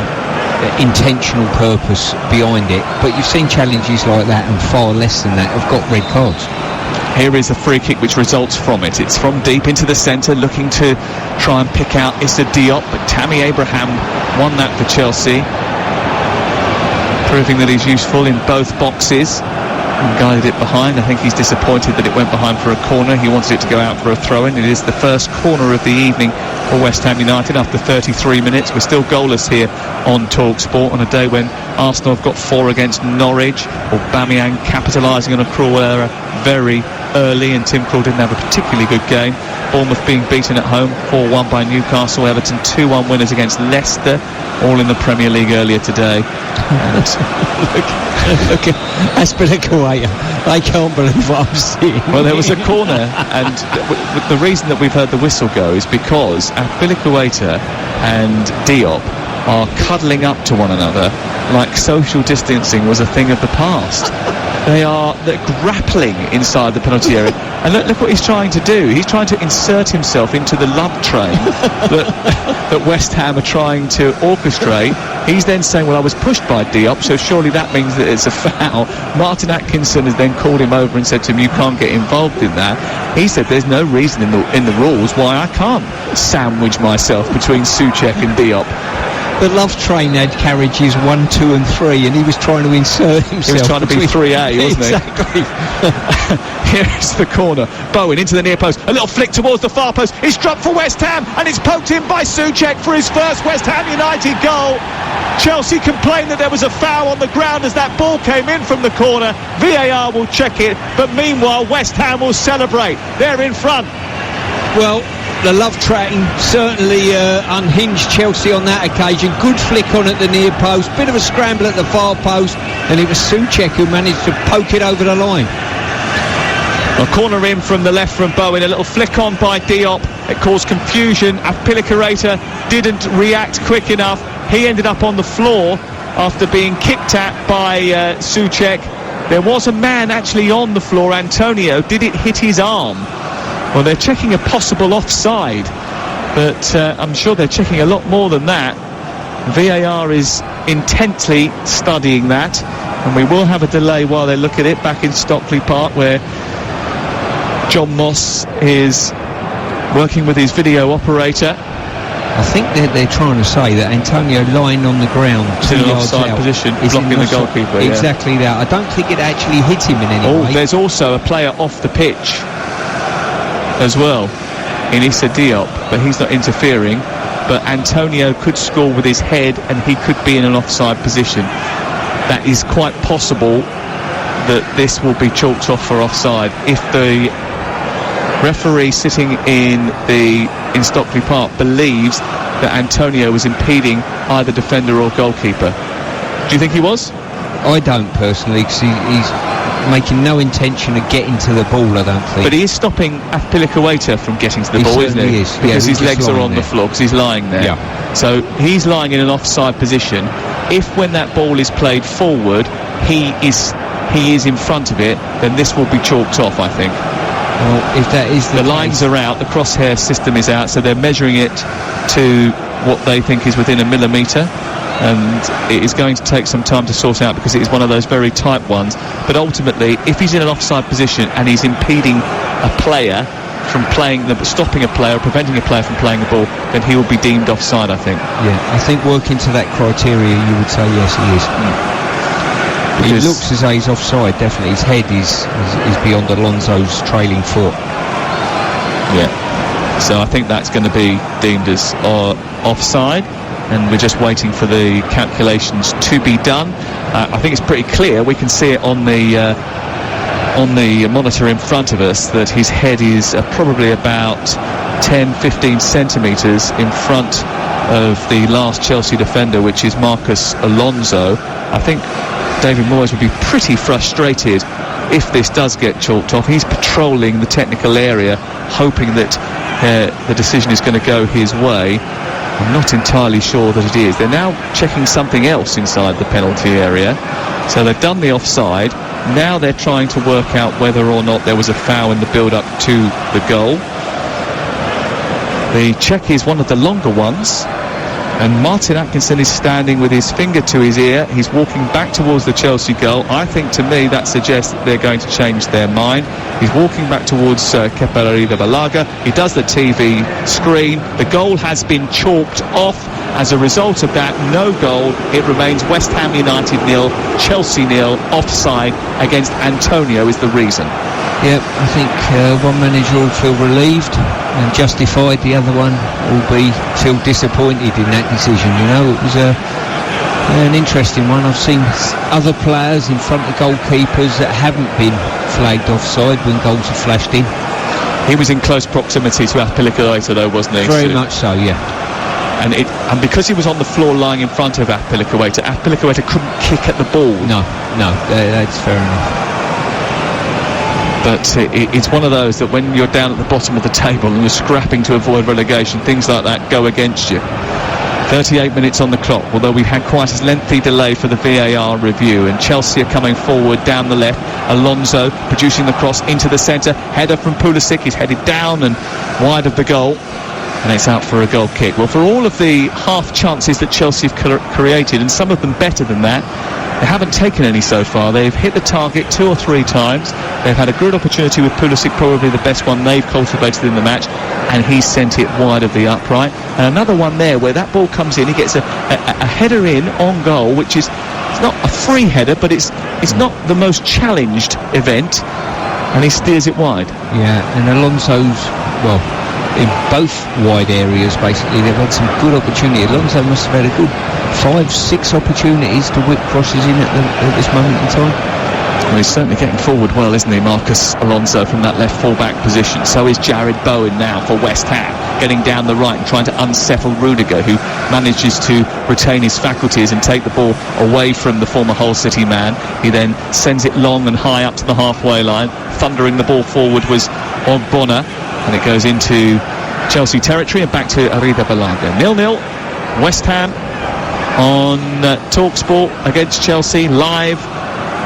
intentional purpose behind it, but you've seen challenges like that, and far less than that have got red cards. Here is a free kick which results from it. It's from deep into the centre, looking to try and pick out Issa Diop, but Tammy Abraham won that for Chelsea, proving that he's useful in both boxes. And guided it behind. I think he's disappointed that it went behind for a corner. He wanted it to go out for a throw-in. It is the first corner of the evening for West Ham United after 33 minutes. We're still goalless here on TalkSport on a day when Arsenal have got 4 against Norwich. Aubameyang capitalising on a Krul error very early, and Tim Krul didn't have a particularly good game. Bournemouth being beaten at home 4-1 by Newcastle. Everton 2-1 winners against Leicester, all in the Premier League earlier today. And look at Azpilicueta. I can't believe what I'm seeing. Well, there was a corner, and the reason that we've heard the whistle go is because Azpilicueta and Diop are cuddling up to one another like social distancing was a thing of the past. They're grappling inside the penalty area, and look what he's trying to do. He's trying to insert himself into the love train that West Ham are trying to orchestrate. He's then saying, well, I was pushed by Diop, so surely that means that it's a foul. Martin Atkinson has then called him over and said to him, you can't get involved in that. He said there's no reason in the rules why I can't sandwich myself between Souček and Diop. the Love Train had carriages 1, 2 and 3, and he was trying to insert himself. He was trying to be 3A, wasn't he? Exactly. Here's the corner. Bowen into the near post. A little flick towards the far post. He's dropped for West Ham, and it's poked in by Souček for his first West Ham United goal. Chelsea complained that there was a foul on the ground as that ball came in from the corner. VAR will check it, but meanwhile West Ham will celebrate. They're in front. Well, the Love Train certainly unhinged Chelsea on that occasion. Good flick on at the near post, bit of a scramble at the far post, and it was Souček who managed to poke it over the line. A corner in from the left from Bowen, a little flick on by Diop. It caused confusion. Azpilicueta didn't react quick enough. He ended up on the floor after being kicked at by Souček. There was a man actually on the floor, Antonio. Did it hit his arm? Well, they're checking a possible offside, but I'm sure they're checking a lot more than that. VAR is intently studying that, and we will have a delay while they look at it back in Stockley Park, where John Moss is working with his video operator. I think they're trying to say that Antonio lying on the ground, 2 in an yards offside out, position, blocking the goalkeeper. Exactly that. I don't think it actually hit him in any way. There's also a player off the pitch as well in Issa Diop, but he's not interfering. But Antonio could score with his head, and he could be in an offside position. That is quite possible that this will be chalked off for offside if the referee sitting in Stockley Park believes that Antonio was impeding either defender or goalkeeper. Do you think he was? I don't personally, because he's making no intention of getting to the ball, I don't think. But he is stopping Azpilicueta from getting to the ball, isn't he? Is. Because his legs are on there. the floor, because he's lying there. Yeah. So he's lying in an offside position. If when that ball is played forward, he is in front of it, then this will be chalked off, I think. Well, if that is the lines are out, the crosshair system is out, so they're measuring it to what they think is within a millimetre, and it is going to take some time to sort out because it is one of those very tight ones. But ultimately, if he's in an offside position and he's impeding a player from stopping a player or preventing a player from playing the ball, then he will be deemed offside, I think. Yeah, I think working to that criteria, you would say yes, he is. He looks as though he's offside, definitely. His head is beyond Alonso's trailing foot. Yeah. So I think that's going to be deemed as offside, and we're just waiting for the calculations to be done. I think it's pretty clear. We can see it on the monitor in front of us that his head is probably about 10-15 centimetres in front of the last Chelsea defender, which is Marcos Alonso. I think David Moyes would be pretty frustrated if this does get chalked off. He's patrolling the technical area, hoping that the decision is going to go his way. I'm not entirely sure that it is. They're now checking something else inside the penalty area. So they've done the offside. Now they're trying to work out whether or not there was a foul in the build-up to the goal. The check is one of the longer ones, and Martin Atkinson is standing with his finger to his ear. He's walking back towards the Chelsea goal. I think, to me, that suggests that they're going to change their mind. He's walking back towards Kepa Arrizabalaga. He does the TV screen. The goal has been chalked off. As a result of that, no goal. It remains West Ham United 0, Chelsea 0, offside against Antonio is the reason. Yep, I think one manager will feel relieved and justified. The other one will feel disappointed in that decision. You know, it was an interesting one. I've seen other players in front of goalkeepers that haven't been flagged offside when goals have flashed in. He was in close proximity to Azpilicueta, though, wasn't he? Very much so, yeah. And because he was on the floor lying in front of Azpilicueta couldn't kick at the ball. No, that's fair enough. But it's one of those that when you're down at the bottom of the table and you're scrapping to avoid relegation, things like that go against you. 38 minutes on the clock, although we had quite a lengthy delay for the VAR review, and Chelsea are coming forward down the left. Alonso producing the cross into the centre. Header from Pulisic. He's headed down and wide of the goal, and it's out for a goal kick. Well, for all of the half chances that Chelsea have created, and some of them better than that, They haven't taken any so far. They've hit the target 2 or 3 times. They've had a good opportunity with Pulisic, probably the best one they've cultivated in the match, and he sent it wide of the upright. And another one there where that ball comes in, he gets a header in on goal, which is, it's not a free header, but it's not the most challenged event, and he steers it wide. Yeah, and Alonso's, well, in both wide areas basically, they've had some good opportunity. Alonso must have had a good 5-6 opportunities to whip crosses in at this moment in time. Well, he's certainly getting forward well, isn't he, Marcus Alonso, from that left full-back position. So is Jared Bowen now for West Ham, getting down the right and trying to unsettle Rudiger, who manages to retain his faculties and take the ball away from the former Hull City man. He then sends it long and high up to the halfway line. Thundering the ball forward was Ogbonna, and it goes into Chelsea territory and back to Arrizabalaga. 0-0, West Ham on TalkSport against Chelsea, live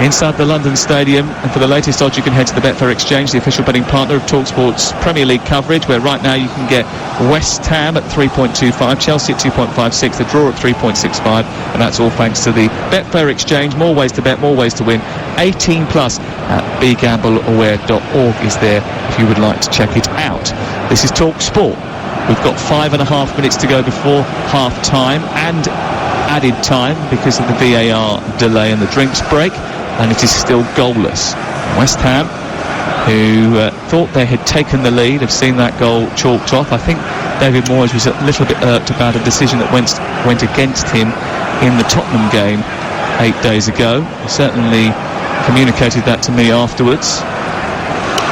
inside the London Stadium. And for the latest odds, you can head to the Betfair Exchange, the official betting partner of TalkSport's Premier League coverage, where right now you can get West Ham at 3.25, Chelsea at 2.56, the draw at 3.65, and that's all thanks to the Betfair Exchange. More ways to bet, more ways to win. 18 plus at begambleaware.org is there if you would like to check it out. This is TalkSport. We've got 5.5 minutes to go before half time and added time because of the VAR delay and the drinks break, and it is still goalless. West Ham, who thought they had taken the lead, have seen that goal chalked off. I think David Moyes was a little bit irked about a decision that went against him in the Tottenham game 8 days ago. He certainly communicated that to me afterwards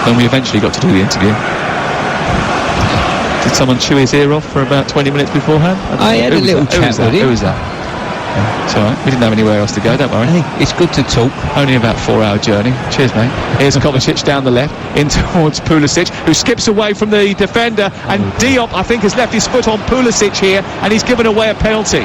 when we eventually got to do the interview. Did someone chew his ear off for about 20 minutes beforehand? I had a little chat with him. Who was that? Yeah, it's all right. We didn't have anywhere else to go, don't worry. Hey, it's good to talk. Only about a 4-hour journey. Cheers, mate. Here's Kovacic down the left, in towards Pulisic, who skips away from the defender, and Diop, I think, has left his foot on Pulisic here, and he's given away a penalty.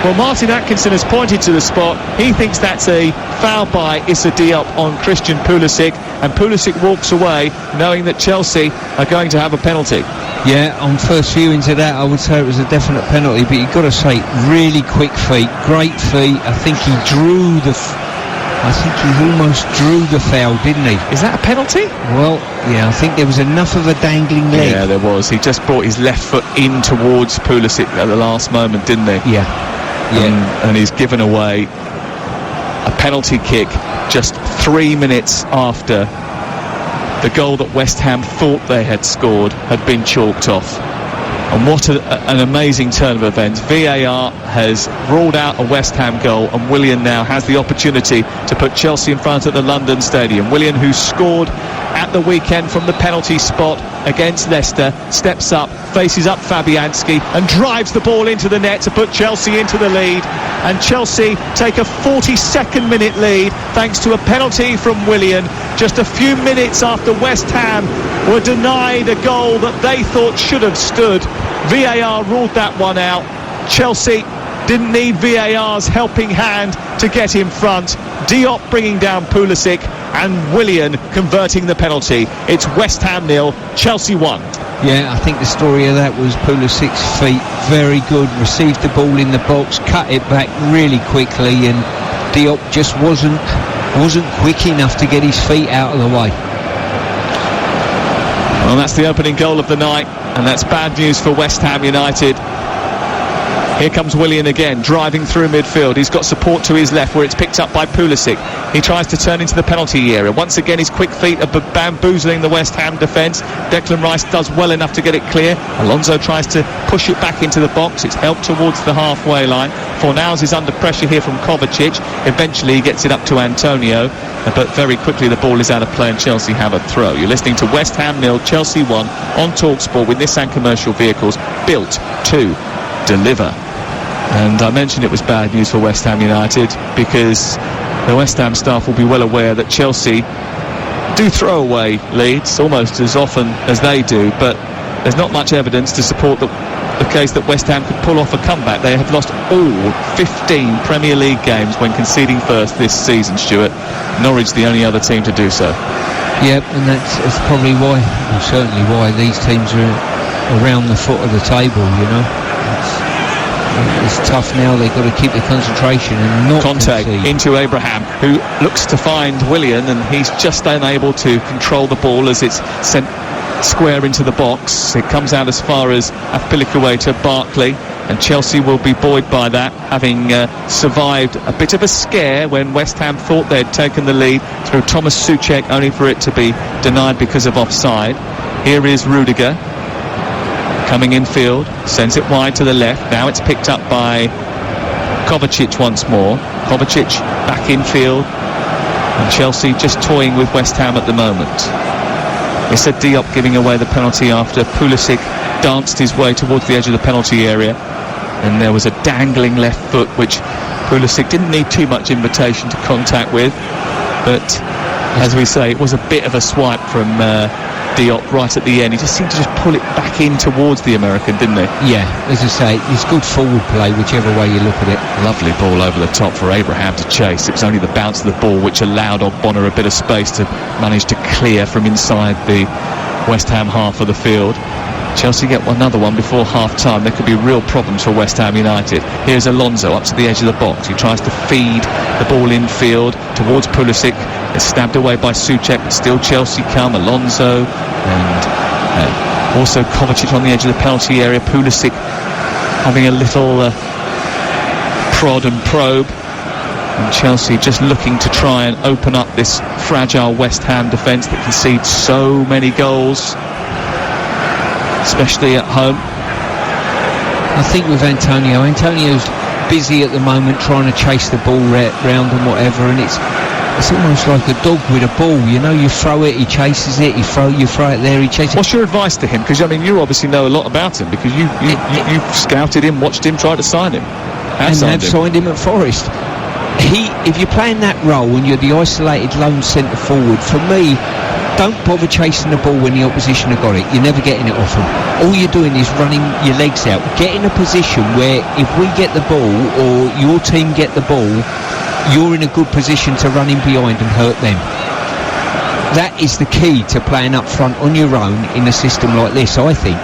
Well, Martin Atkinson has pointed to the spot. He thinks that's a foul by Issa Diop on Christian Pulisic, and Pulisic walks away knowing that Chelsea are going to have a penalty. Yeah, on first viewings of that, I would say it was a definite penalty, but you've got to say, really quick feet, great feet. I think he almost drew the foul, didn't he? Is that a penalty? Well, yeah, I think there was enough of a dangling leg. Yeah, there was. He just brought his left foot in towards Pulisic at the last moment, didn't he? Yeah. And he's given away a penalty kick just 3 minutes after the goal that West Ham thought they had scored had been chalked off. And what an amazing turn of events. VAR has ruled out a West Ham goal, and Willian now has the opportunity to put Chelsea in front at the London Stadium. Willian, who scored at the weekend from the penalty spot against Leicester, steps up, faces up Fabianski and drives the ball into the net to put Chelsea into the lead. And Chelsea take a 42nd minute lead thanks to a penalty from Willian just a few minutes after West Ham were denied a goal that they thought should have stood. VAR ruled that one out. Chelsea didn't need VAR's helping hand to get in front. Diop bringing down Pulisic and Willian converting the penalty. It's West Ham 0, Chelsea 1. Yeah, I think the story of that was Pulisic's feet, very good, received the ball in the box, cut it back really quickly, and Diop just wasn't quick enough to get his feet out of the way. Well, that's the opening goal of the night, and that's bad news for West Ham United. Here comes Willian again, driving through midfield. He's got support to his left where it's picked up by Pulisic. He tries to turn into the penalty area. Once again, his quick feet are bamboozling the West Ham defence. Declan Rice does well enough to get it clear. Alonso tries to push it back into the box. It's helped towards the halfway line. Fornals is under pressure here from Kovacic. Eventually he gets it up to Antonio, but very quickly the ball is out of play and Chelsea have a throw. You're listening to West Ham 0, Chelsea 1 on TalkSport with Nissan Commercial Vehicles, built to deliver. And I mentioned it was bad news for West Ham United because the West Ham staff will be well aware that Chelsea do throw away leads almost as often as they do, but there's not much evidence to support the case that West Ham could pull off a comeback. They have lost all 15 Premier League games when conceding first this season, Stuart. Norwich the only other team to do so. Yep, and that's probably why, well, certainly why these teams are around the foot of the table, you know. It's tough now. They've got to keep the concentration and not Conte concede. into Abraham, who looks to find Willian, and he's just unable to control the ball as it's sent square into the box. It comes out as far as Azpilicueta, Barkley, and Chelsea will be buoyed by that, having survived a bit of a scare when West Ham thought they'd taken the lead through Thomas Souček, only for it to be denied because of offside. Here is Rudiger coming infield, sends it wide to the left. Now it's picked up by Kovacic once more. Kovacic back infield, and Chelsea just toying with West Ham at the moment. Issa Diop giving away the penalty after Pulisic danced his way towards the edge of the penalty area, and there was a dangling left foot which Pulisic didn't need too much invitation to contact with, but as we say, it was a bit of a swipe from Diop right at the end. He just seemed to just pull it back in towards the American, didn't he? Yeah, as I say, it's good forward play whichever way you look at it. Lovely ball over the top for Abraham to chase. It was only the bounce of the ball which allowed Ogbonna a bit of space to manage to clear from inside the West Ham half of the field. Chelsea get another one before half-time. There could be real problems for West Ham United. Here's Alonso up to the edge of the box. He tries to feed the ball infield towards Pulisic. It's stabbed away by Souček, but still Chelsea come. Alonso and also Kovacic on the edge of the penalty area. Pulisic having a little prod and probe. And Chelsea just looking to try and open up this fragile West Ham defence that concedes so many goals, especially at home. I think with Antonio's busy at the moment trying to chase the ball round and whatever, and it's almost like a dog with a ball. You know, you throw it, he chases it, you throw it there, he chases it. What's your advice to him? Because I mean, you obviously know a lot about him, because you've scouted him, watched him, tried to sign him, and have signed him at Forest. If you're playing that role and you're the isolated lone centre forward, for me, don't bother chasing the ball when the opposition have got it. You're never getting it off them. All you're doing is running your legs out. Get in a position where if we get the ball or your team get the ball, you're in a good position to run in behind and hurt them. That is the key to playing up front on your own in a system like this, I think.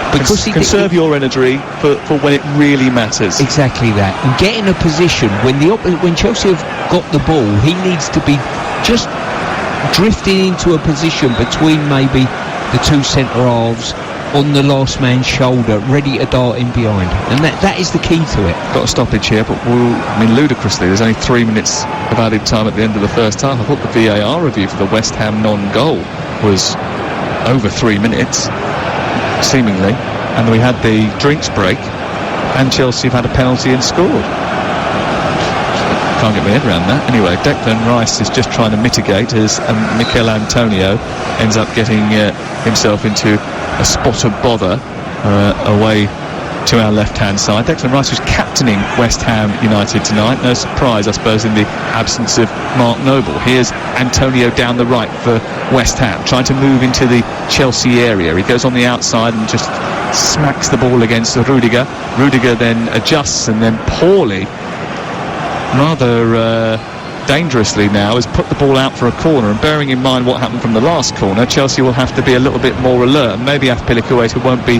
Because conserve your energy for when it really matters. Exactly that. And get in a position when Chelsea have got the ball, he needs to be just drifting into a position between maybe the two centre halves on the last man's shoulder, ready to dart in behind. And that is the key to it. Got a stoppage here, but ludicrously, there's only 3 minutes of added time at the end of the first half. I thought the VAR review for the West Ham non-goal was over 3 minutes, seemingly, and we had the drinks break, and Chelsea have had a penalty and scored. Can't get my head around that. Anyway, Declan Rice is just trying to mitigate as Mikel Antonio ends up getting himself into a spot of bother away to our left-hand side. Declan Rice was captaining West Ham United tonight. No surprise, I suppose, in the absence of Mark Noble. Here's Antonio down the right for West Ham, trying to move into the Chelsea area. He goes on the outside and just smacks the ball against Rudiger. Rudiger then adjusts and then poorly, rather dangerously now, has put the ball out for a corner, and bearing in mind what happened from the last corner, Chelsea will have to be a little bit more alert, and maybe Azpilicueta won't be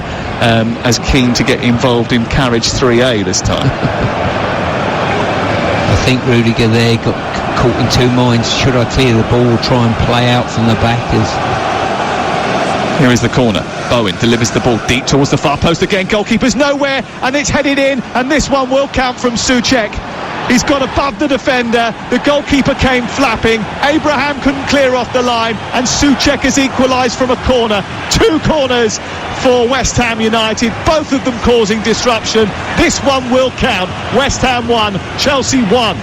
as keen to get involved in carriage 3A this time. I think Rudiger there got caught in two minds. Should I clear the ball or try and play out from the back? Here is the corner. Bowen delivers the ball deep towards the far post again. Goalkeeper's nowhere, and it's headed in, and this one will count from Souček. He's got above the defender. The goalkeeper came flapping. Abraham couldn't clear off the line, and Souček has equalised from a corner. 2 corners for West Ham United, both of them causing disruption. This one will count. West Ham 1, Chelsea 1.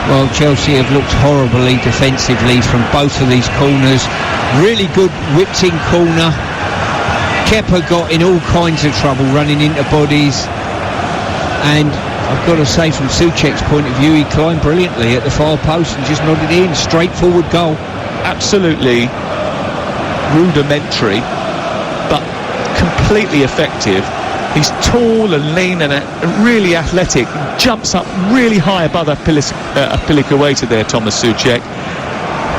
Well, Chelsea have looked horribly defensively from both of these corners. Really good whipped-in corner. Kepa got in all kinds of trouble running into bodies, and I've got to say, from Souček's point of view, he climbed brilliantly at the far post and just nodded in. Straightforward goal. Absolutely rudimentary, but completely effective. He's tall and lean and really athletic. Jumps up really high above Azpilicueta there, Thomas Souček.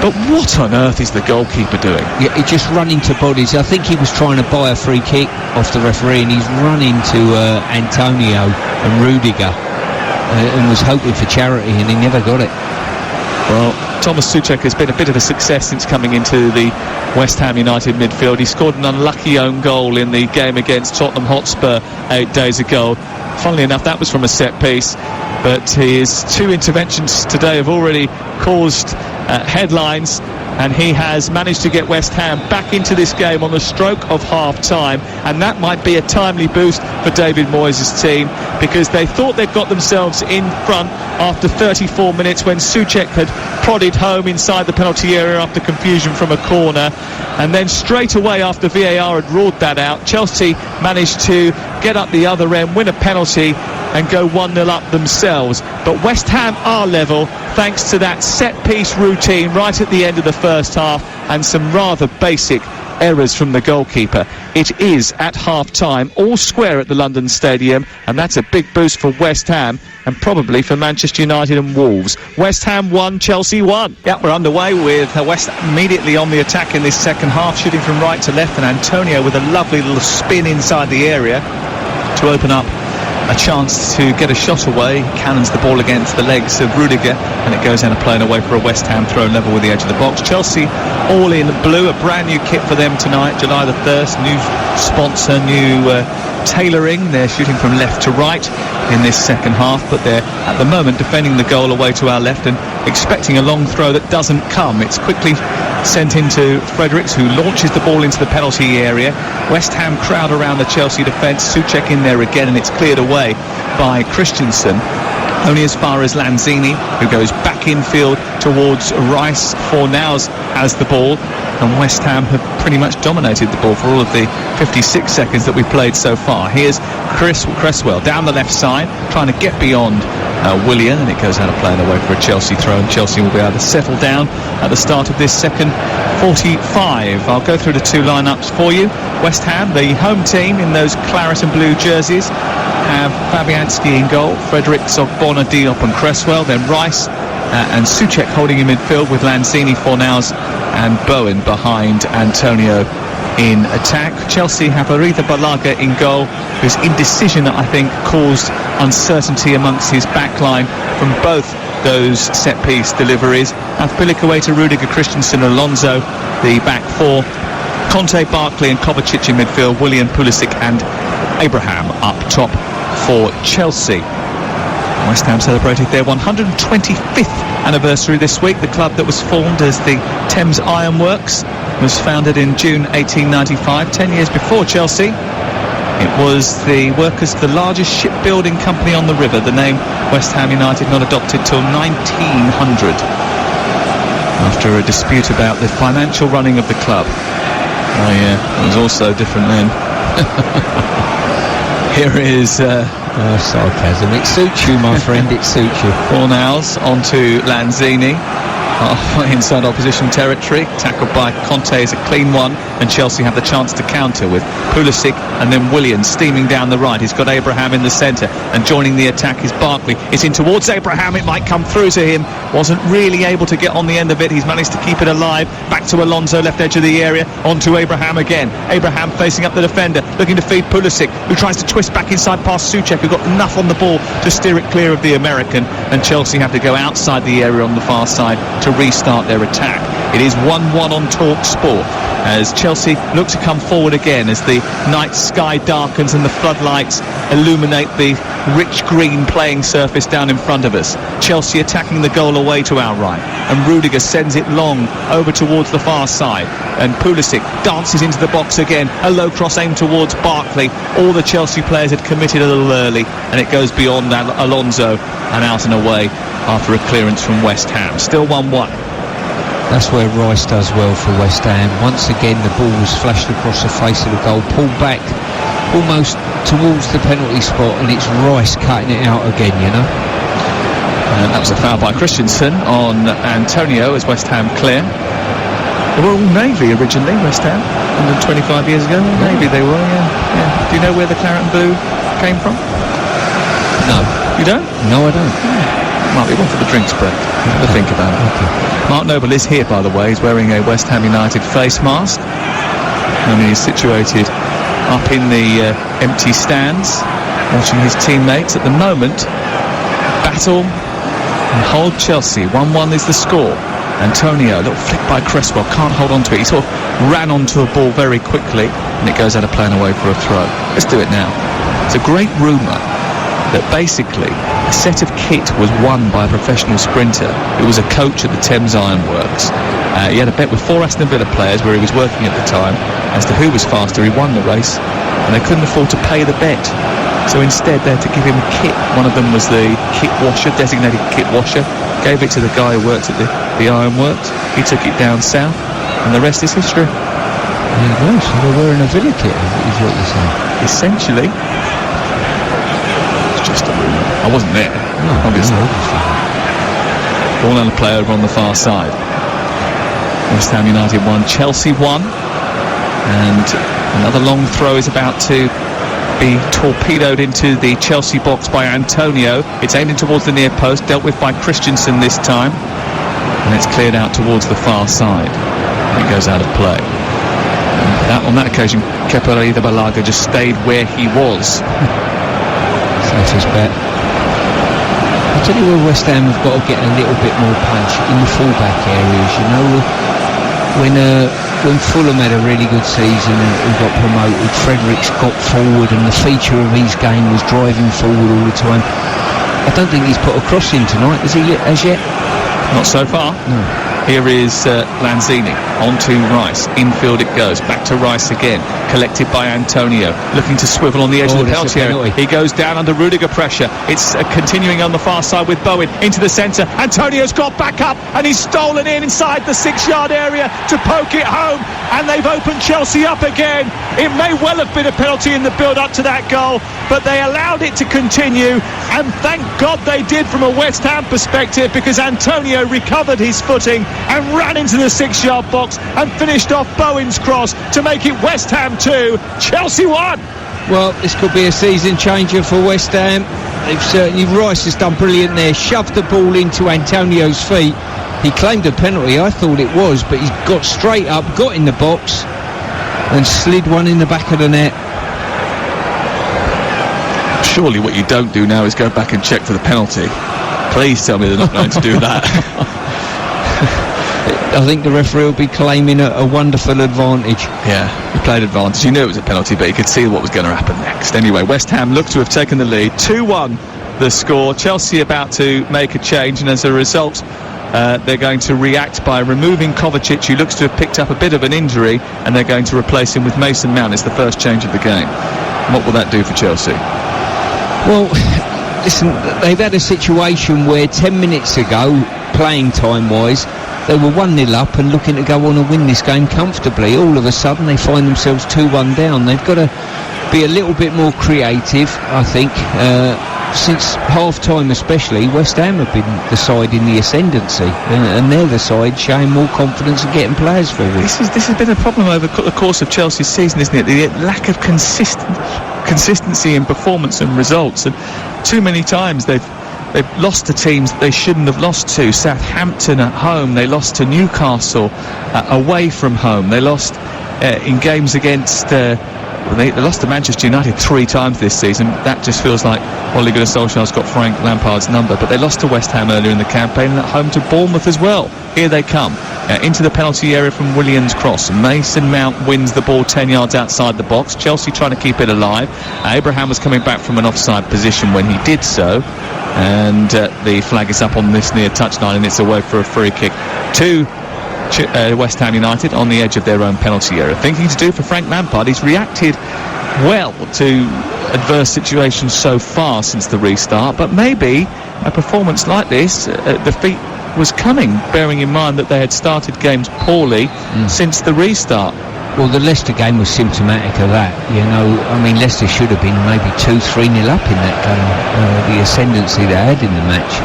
But what on earth is the goalkeeper doing? Yeah, he just run into bodies. I think he was trying to buy a free kick off the referee, and he's run into Antonio and Rudiger and was hoping for charity, and he never got it. Well, Thomas Souček has been a bit of a success since coming into the West Ham United midfield. He scored an unlucky own goal in the game against Tottenham Hotspur 8 days ago. Funnily enough, that was from a set piece, but his 2 interventions today have already caused headlines, and he has managed to get West Ham back into this game on the stroke of half-time, and that might be a timely boost for David Moyes' team, because they thought they'd got themselves in front after 34 minutes when Souček had prodded home inside the penalty area after confusion from a corner, and then straight away after VAR had ruled that out, Chelsea managed to get up the other end, win a penalty and go 1-0 up themselves. But West Ham are level thanks to that set-piece routine right at the end of the first half and some rather basic errors from the goalkeeper. It is at half-time, all square at the London Stadium, and that's a big boost for West Ham and probably for Manchester United and Wolves. West Ham 1, Chelsea 1. Yeah, we're underway with West Ham immediately on the attack in this second half, shooting from right to left, and Antonio with a lovely little spin inside the area to open up a chance to get a shot away. Cannons the ball against the legs of Rudiger, and it goes down a play and away for a West Ham throw level with the edge of the box. Chelsea all in blue, a brand new kit for them tonight, July the 1st, new sponsor, new tailoring. They're shooting from left to right in this second half, but they're at the moment defending the goal away to our left and expecting a long throw that doesn't come. It's quickly sent into Fredericks, who launches the ball into the penalty area. West Ham crowd around the Chelsea defence. Souček in there again, and it's cleared away by Christensen, only as far as Lanzini, who goes back infield towards Rice. Fornals has the ball, and West Ham have pretty much dominated the ball for all of the 56 seconds that we've played so far. Here's Cresswell down the left side, trying to get beyond Willian, and it goes out of play and away for a Chelsea throw, and Chelsea will be able to settle down at the start of this second 45. I'll go through the 2 lineups for you. West Ham, the home team in those claret and blue jerseys, have Fabianski in goal, Fredericks, Ogbonna, Diop and Cresswell, then Rice and Souček holding in midfield with Lanzini, Fornals and Bowen behind Antonio in attack. Chelsea have Aretha Balaga in goal, whose indecision, I think, caused uncertainty amongst his backline from both those set-piece deliveries. Azpilicueta, Rudiger, Christensen, Alonso, the back 4. Conte, Barkley and Kovacic in midfield, Willian, Pulisic and Abraham up top for Chelsea. West Ham celebrated their 125th anniversary this week. The club that was formed as the Thames Iron Works was founded in June 1895, 10 years before Chelsea. It was the workers of the largest shipbuilding company on the river. The name West Ham United not adopted till 1900, after a dispute about the financial running of the club. Oh yeah, it was also different then. Here is sarcasm. It suits you, my friend, it suits you. Fornals onto Lanzini, inside opposition territory. Tackled by Conte is a clean one, and Chelsea have the chance to counter with Pulisic and then Willian steaming down the right. He's got Abraham in the centre, and joining the attack is Barkley. It's in towards Abraham, it might come through to him. Wasn't really able to get on the end of it. He's managed to keep it alive. Back to Alonso, left edge of the area, onto Abraham again. Abraham facing up the defender, looking to feed Pulisic, who tries to twist back inside past Souček, who got enough on the ball to steer it clear of the American, and Chelsea have to go outside the area on the far side to restart their attack. It is 1-1 on Talk Sport as Chelsea look to come forward again as the night sky darkens and the floodlights illuminate the rich green playing surface down in front of us. Chelsea attacking the goal away to our right, and Rudiger sends it long over towards the far side, and Pulisic dances into the box again, a low cross aimed towards Barkley. All the Chelsea players had committed a little early, and it goes beyond Alonso and out and away after a clearance from West Ham. Still 1-1. That's where Rice does well for West Ham. Once again, the ball was flashed across the face of the goal, pulled back almost towards the penalty spot, and it's Rice cutting it out again, you know. And that was a foul by Christensen on Antonio as West Ham clear. They were all Navy originally, West Ham, 125 years ago. Navy they were, yeah. Do you know where the claret and blue came from? No. You don't? No, I don't. Might be one for the drinks break. Have a think about it. Okay. Mark Noble is here, by the way. He's wearing a West Ham United face mask, and he's situated up in the empty stands, watching his teammates. At the moment, battle and hold Chelsea. 1-1 is the score. Antonio, a little flick by Cresswell, can't hold on to it. He sort of ran onto a ball very quickly, and it goes out of play and away for a throw. Let's do it now. It's a great rumour that basically a set of kit was won by a professional sprinter who was a coach at the Thames Ironworks. He had a bet with 4 Aston Villa players where he was working at the time as to who was faster. He won the race, and they couldn't afford to pay the bet. So instead they had to give him a kit. One of them was the kit washer, designated kit washer. Gave it to the guy who worked at the Ironworks. He took it down south, and the rest is history. There you go. So they're wearing a Villa kit, is what you're saying. Essentially, it's just a rumour. I wasn't there, obviously. Ball on the play over on the far side. West Ham United 1, Chelsea 1, and another long throw is about to be torpedoed into the Chelsea box by Antonio. It's aimed in towards the near post, dealt with by Christensen this time, and it's cleared out towards the far side. It goes out of play. On that occasion, Kepa Arrizabalaga just stayed where he was. Safest bet. I'll tell you where West Ham have got to get a little bit more punch in the fullback areas. You know, when Fulham had a really good season and got promoted, Fredericks got forward, and the feature of his game was driving forward all the time. I don't think he's put a cross in tonight, has he, as yet? Not so far. No. Here is Lanzini, on to Rice. Infield it goes, back to Rice again. Collected by Antonio, looking to swivel on the edge of the penalty area. He goes down under Rudiger pressure. It's continuing on the far side with Bowen into the centre. Antonio's got back up, and he's stolen inside the 6-yard area to poke it home, and they've opened Chelsea up again. It may well have been a penalty in the build-up to that goal, but they allowed it to continue, and thank God they did from a West Ham perspective, because Antonio recovered his footing and ran into the 6-yard box and finished off Bowen's cross to make it West Ham 2, Chelsea 1. Well, this could be a season changer for West Ham. They've certainly, Rice has done brilliant there, shoved the ball into Antonio's feet. He claimed a penalty, I thought it was, but he's got straight up, got in the box and slid one in the back of the net. Surely what you don't do now is go back and check for the penalty. Please tell me they're not going to do that. I think the referee will be claiming a wonderful advantage. Yeah, he played advantage. He knew it was a penalty, but he could see what was going to happen next. Anyway, West Ham look to have taken the lead. 2-1 the score. Chelsea about to make a change, and as a result, they're going to react by removing Kovacic, who looks to have picked up a bit of an injury, and they're going to replace him with Mason Mount. It's the first change of the game. What will that do for Chelsea? Well, listen, they've had a situation where 10 minutes ago, playing time-wise, they were 1-0 up and looking to go on and win this game comfortably. All of a sudden, they find themselves 2-1 down. They've got to be a little bit more creative, I think. Since half-time especially, West Ham have been the side in the ascendancy, and they're the side showing more confidence and getting players forward. This has been a problem over the course of Chelsea's season, isn't it? The lack of consistency in performance and results, and too many times they've lost to teams that they shouldn't have lost to. Southampton at home, they lost to Newcastle away from home. They lost in games against they lost to Manchester United 3 times this season. That just feels like Ole Gunnar Solskjaer's got Frank Lampard's number. But they lost to West Ham earlier in the campaign, and at home to Bournemouth as well. Here they come into the penalty area from Williams' cross. Mason Mount wins the ball 10 yards outside the box. Chelsea trying to keep it alive. Abraham was coming back from an offside position when he did so, and the flag is up on this near touchline, and it's away for a free kick to West Ham United on the edge of their own penalty area. Thinking to do for Frank Lampard. He's reacted well to adverse situations so far since the restart, but maybe a performance like this, defeat was coming, bearing in mind that they had started games poorly since the restart. Well, the Leicester game was symptomatic of that. You know, I mean, Leicester should have been maybe 2-3-0 up in that game, the ascendancy they had in the match.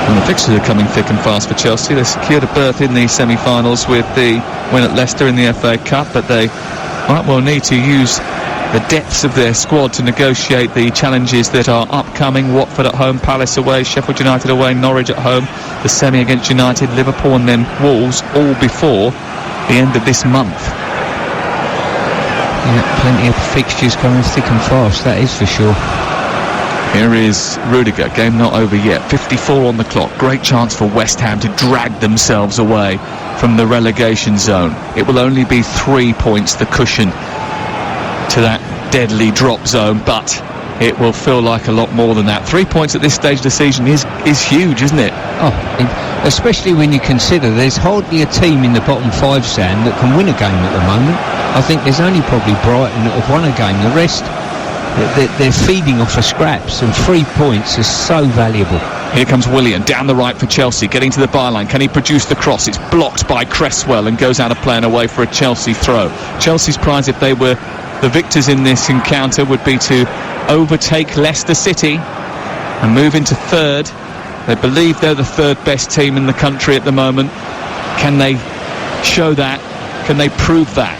And the fixtures are coming thick and fast for Chelsea. They secured a berth in the semi-finals with the win at Leicester in the FA Cup, but they might well need to use the depths of their squad to negotiate the challenges that are upcoming. Watford at home, Palace away, Sheffield United away, Norwich at home, the semi against United, Liverpool and then Wolves, all before the end of this month. Yeah, plenty of fixtures coming thick and fast, that is for sure. Here is Rudiger, game not over yet, 54 on the clock. Great chance for West Ham to drag themselves away from the relegation zone. It will only be 3 points, the cushion to that deadly drop zone, but it will feel like a lot more than that. 3 points at this stage of the season is huge, isn't it? Oh, especially when you consider there's hardly a team in the bottom five, Sam, that can win a game at the moment. I think there's only probably Brighton that have won a game. The rest, they're feeding off of scraps, and 3 points is so valuable. Here comes Willian down the right for Chelsea, getting to the byline. Can he produce the cross? It's blocked by Cresswell and goes out of play and away for a Chelsea throw. Chelsea's prize, if they were the victors in this encounter, would be to overtake Leicester City and move into third. They believe they're the third best team in the country at the moment. Can they show that? Can they prove that?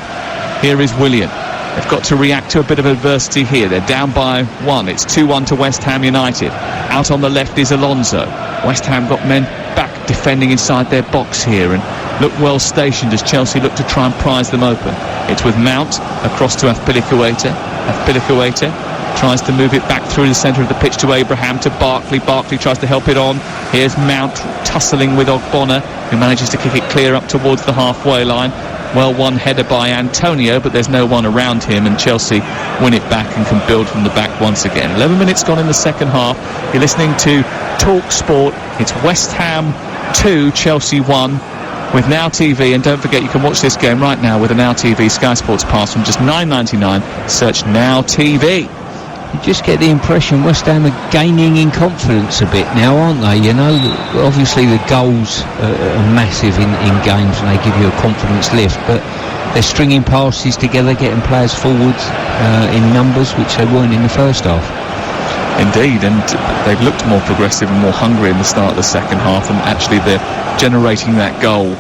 Here is Willian. They've got to react to a bit of adversity here. They're down by 1. It's 2-1 to West Ham United. Out on the left is Alonso. West Ham got men back defending inside their box here and look well stationed as Chelsea look to try and prize them open. It's with Mount across to Azpilicueta. Azpilicueta tries to move it back through the centre of the pitch to Abraham, to Barkley. Barkley tries to help it on. Here's Mount tussling with Ogbonna, who manages to kick it clear up towards the halfway line. Well, one header by Antonio, but there's no one around him, and Chelsea win it back and can build from the back once again. 11 minutes gone in the second half. You're listening to Talk Sport. It's West Ham 2, Chelsea 1 with Now TV, and don't forget you can watch this game right now with a Now TV Sky Sports Pass from just $9.99. Search Now TV. You just get the impression West Ham are gaining in confidence a bit now, aren't they? You know, obviously the goals are massive in games and they give you a confidence lift, but they're stringing passes together, getting players forwards in numbers which they weren't in the first half. Indeed, and they've looked more progressive and more hungry in the start of the second half, and actually they're generating that goal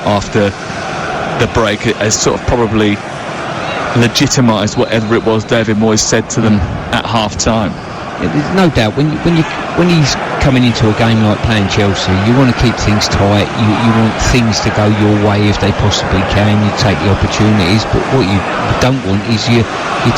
after the break as sort of probably legitimised whatever it was David Moyes said to them at half-time. Yeah, there's no doubt when he's coming into a game like playing Chelsea, you want to keep things tight, you want things to go your way if they possibly can, you take the opportunities, but what you don't want is your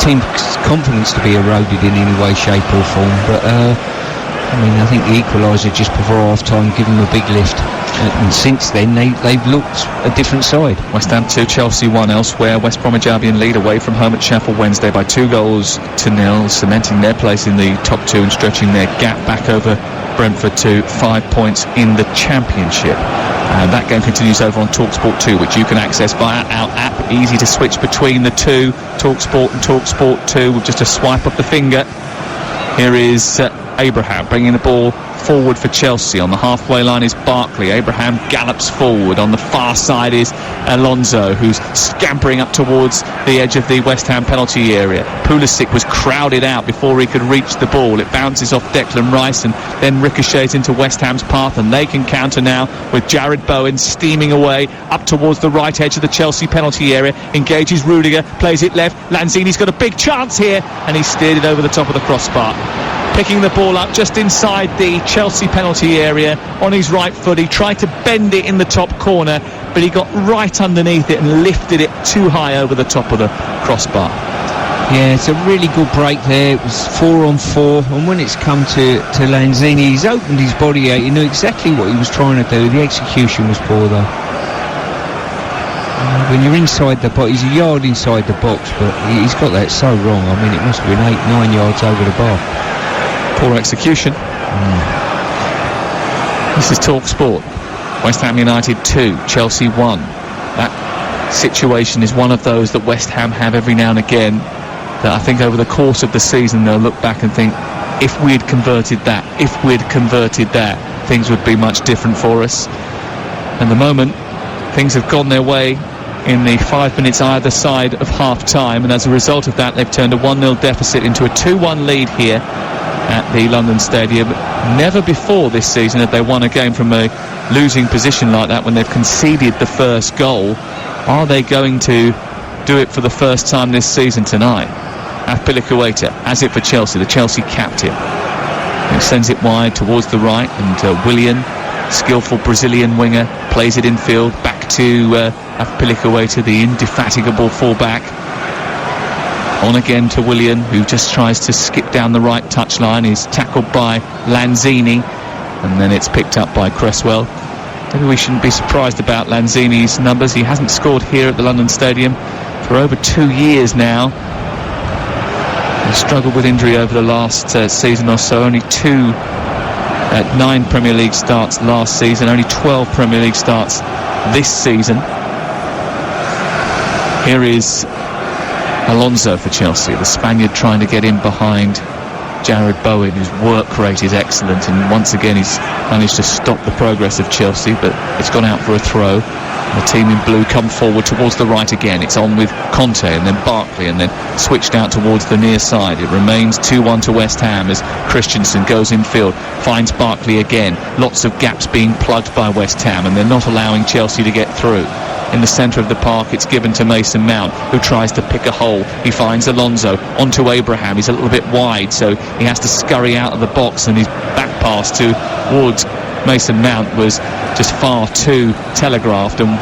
team's confidence to be eroded in any way, shape or form. But I think the equaliser just before half-time gave them a big lift, and since then they've looked a different side. West Ham 2, Chelsea 1 elsewhere. West Bromwich Albion lead away from home at Sheffield Wednesday by 2-0, cementing their place in the top 2 and stretching their gap back over Brentford to 5 points in the Championship. And that game continues over on TalkSport 2, which you can access via our app. Easy to switch between the two, TalkSport and TalkSport 2, with just a swipe of the finger. Here is Abraham bringing the ball forward for Chelsea. On the halfway line is Barkley. Abraham gallops forward. On the far side is Alonso, who's scampering up towards the edge of the West Ham penalty area. Pulisic was crowded out before he could reach the ball. It bounces off Declan Rice and then ricochets into West Ham's path, and they can counter now with Jared Bowen steaming away up towards the right edge of the Chelsea penalty area. Engages Rudiger, plays it left. Lanzini's got a big chance here, and he steered it over the top of the crossbar. Picking the ball up just inside the Chelsea penalty area on his right foot. He tried to bend it in the top corner, but he got right underneath it and lifted it too high over the top of the crossbar. Yeah, it's a really good break there. It was 4 on 4, and when it's come to Lanzini, he's opened his body out. He knew exactly what he was trying to do. The execution was poor though. When you're inside the box, he's a yard inside the box, but he's got that so wrong. I mean, it must have been 8-9 yards over the bar. Poor execution. This is Talk Sport. West Ham United 2, Chelsea 1. That situation is one of those that West Ham have every now and again, that I think over the course of the season they'll look back and think, if we'd converted that, things would be much different for us. At the moment, things have gone their way in the 5 minutes either side of half-time, and as a result of that they've turned a 1-0 deficit into a 2-1 lead here at the London Stadium. Never before this season have they won a game from a losing position like that when they've conceded the first goal. Are they going to do it for the first time this season tonight? Azpilicueta has it for Chelsea, the Chelsea captain. He sends it wide towards the right, and Willian, skillful Brazilian winger, plays it infield back to Azpilicueta, the indefatigable fullback. On again to Willian, who just tries to skip down the right touchline. He's tackled by Lanzini, and then it's picked up by Cresswell. Maybe we shouldn't be surprised about Lanzini's numbers. He hasn't scored here at the London Stadium for over 2 years now. He struggled with injury over the last season or so. Only 9 Premier League starts last season, only 12 Premier League starts this season. Here is Alonso for Chelsea, the Spaniard trying to get in behind Jared Bowen, whose work rate is excellent, and once again he's managed to stop the progress of Chelsea, but it's gone out for a throw. The team in blue come forward towards the right again. It's on with Conte and then Barkley, and then switched out towards the near side. It remains 2-1 to West Ham as Christensen goes infield, finds Barkley again. Lots of gaps being plugged by West Ham, and they're not allowing Chelsea to get through. In the centre of the park, it's given to Mason Mount, who tries to pick a hole. He finds Alonso onto Abraham. He's a little bit wide, so he has to scurry out of the box, and his back pass towards Mason Mount was just far too telegraphed, and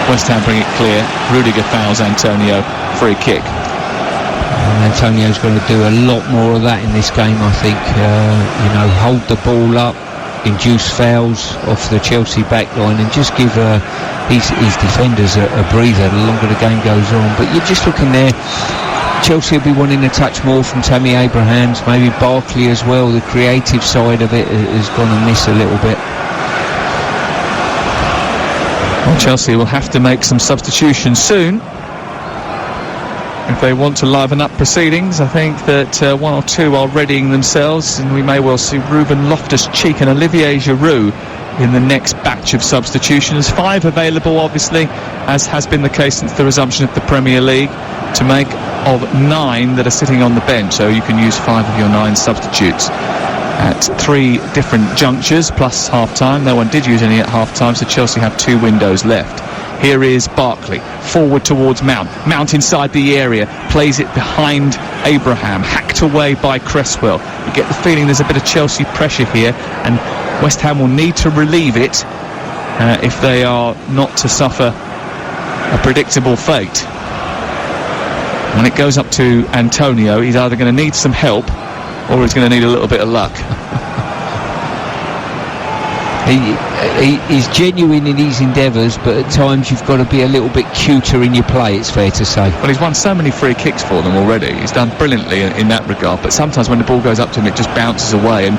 West Ham bring it clear. Rudiger fouls Antonio, free kick. Antonio's going to do a lot more of that in this game, I think. Hold the ball up, induce fouls off the Chelsea back line, and just give his defenders a breather the longer the game goes on. But you're just looking there, Chelsea will be wanting to touch more from Tammy Abrahams, maybe Barkley as well. The creative side of it has gone amiss a little bit. Well, Chelsea will have to make some substitutions soon if they want to liven up proceedings. I think that 1 or 2 are readying themselves, and we may well see Ruben Loftus-Cheek and Olivier Giroud in the next batch of substitutions. 5 available, obviously, as has been the case since the resumption of the Premier League, to make of 9 that are sitting on the bench, so you can use 5 of your 9 substitutes at 3 different junctures plus half-time. No one did use any at half-time, so Chelsea have 2 windows left. Here is Barkley, forward towards Mount. Mount inside the area, plays it behind Abraham, hacked away by Cresswell. You get the feeling there's a bit of Chelsea pressure here, and West Ham will need to relieve it if they are not to suffer a predictable fate. When it goes up to Antonio, he's either going to need some help or he's going to need a little bit of luck. He's genuine in his endeavours, but at times you've got to be a little bit cuter in your play, it's fair to say. Well, he's won so many free kicks for them already. He's done brilliantly in that regard, but sometimes when the ball goes up to him, it just bounces away, and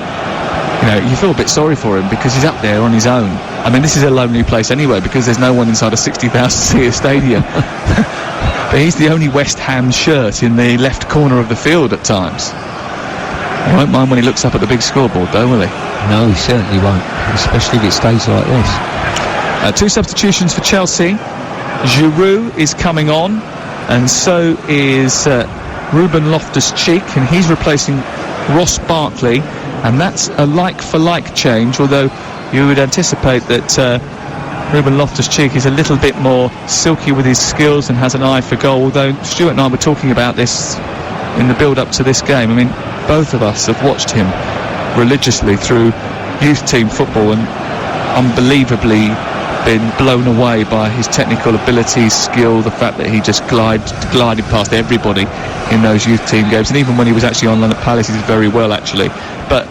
you feel a bit sorry for him because he's up there on his own. I mean, this is a lonely place anyway because there's no one inside a 60,000-seater stadium. But he's the only West Ham shirt in the left corner of the field at times. He won't mind when he looks up at the big scoreboard, though, will he? No, he certainly won't, especially if it stays like this. 2 substitutions for Chelsea. Giroud is coming on, and so is Ruben Loftus-Cheek, and he's replacing Ross Barkley, and that's a like-for-like change, although you would anticipate that Ruben Loftus-Cheek is a little bit more silky with his skills and has an eye for goal, although Stuart and I were talking about this in the build-up to this game. I mean, both of us have watched him religiously through youth team football and unbelievably been blown away by his technical ability, skill, the fact that he just glided past everybody in those youth team games, and even when he was actually on London Palace, he did very well actually, but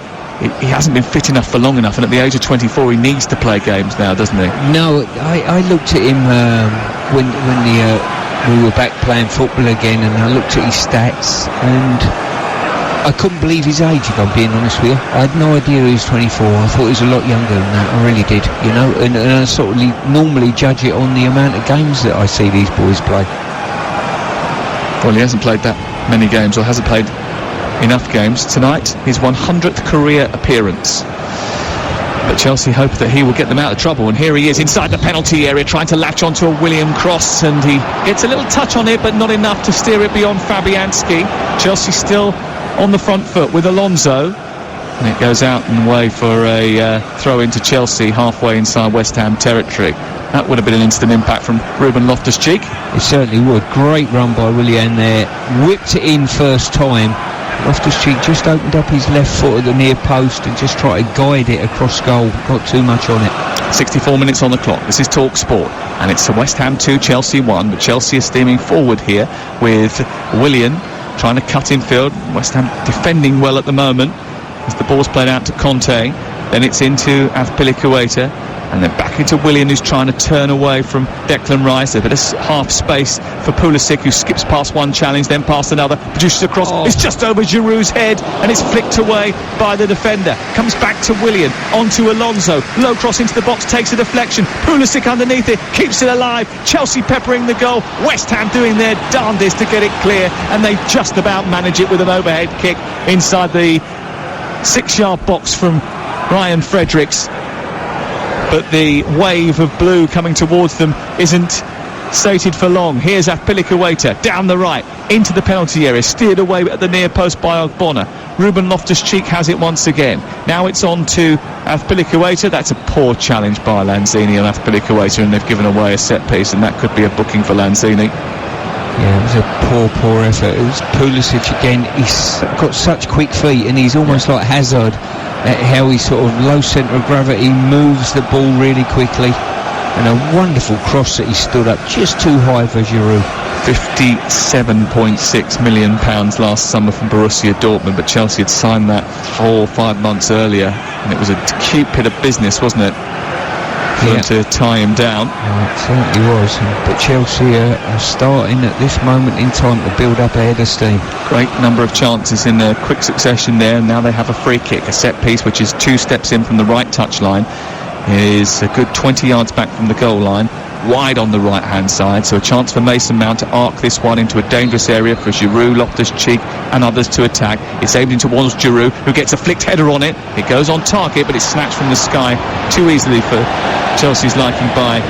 he hasn't been fit enough for long enough, and at the age of 24 he needs to play games now, doesn't he? No, I looked at him when we were back playing football again, and I looked at his stats, and I couldn't believe his age, if I'm being honest with you. I had no idea he was 24. I thought he was a lot younger than that. I really did, and I sort of normally judge it on the amount of games that I see these boys play. Well, he hasn't played that many games, or hasn't played enough games. Tonight, his 100th career appearance. But Chelsea hope that he will get them out of trouble, and here he is inside the penalty area trying to latch onto a William cross, and he gets a little touch on it but not enough to steer it beyond Fabianski. Chelsea still on the front foot with Alonso, and it goes out and away for a throw into Chelsea halfway inside West Ham territory. That would have been an instant impact from Ruben Loftus-Cheek. It certainly would. Great run by Willian there. Whipped it in first time. Loftus-Cheek just opened up his left foot at the near post and just tried to guide it across goal. Got too much on it. 64 minutes on the clock. This is Talk Sport, and it's West Ham 2, Chelsea 1. But Chelsea is steaming forward here with Willian trying to cut in field. West Ham defending well at the moment as the ball's played out to Conte. Then it's into Azpilicueta, and then back into Willian, who's trying to turn away from Declan Rice. A bit of half space for Pulisic, who skips past one challenge, then past another, produces a cross. It's just over Giroud's head, and it's flicked away by the defender. Comes back to Willian, onto Alonso. Low cross into the box, takes a deflection. Pulisic underneath it, keeps it alive. Chelsea peppering the goal. West Ham doing their darndest to get it clear, and they just about manage it with an overhead kick inside the 6-yard box from Ryan Fredericks. But the wave of blue coming towards them isn't sated for long. Here's Azpilicueta down the right into the penalty area, steered away at the near post by Ogbonna. Ruben Loftus-Cheek has it once again. Now it's on to Azpilicueta. That's a poor challenge by Lanzini on Azpilicueta, and they've given away a set piece, and that could be a booking for Lanzini. Yeah, it was a poor effort. It was Pulisic again. He's got such quick feet, and he's almost like Hazard at how he sort of low centre of gravity moves the ball really quickly, and a wonderful cross that he stood up just too high for Giroud. £57.6 million last summer from Borussia Dortmund, but Chelsea had signed that 4 or 5 months earlier, and it was a cute bit of business, wasn't it, for them to tie him down. Yeah, it certainly was. But Chelsea are starting at this moment in time to build up a head of steam. Great number of chances in a quick succession there, and now they have a free kick, a set piece which is 2 steps in from the right touchline. Is a good 20 yards back from the goal line, wide on the right hand side, so a chance for Mason Mount to arc this one into a dangerous area for Giroud, Loftus-Cheek and others to attack. It's aimed in towards Giroud, who gets a flicked header on it. It goes on target, but it's snatched from the sky too easily for Chelsea's liking by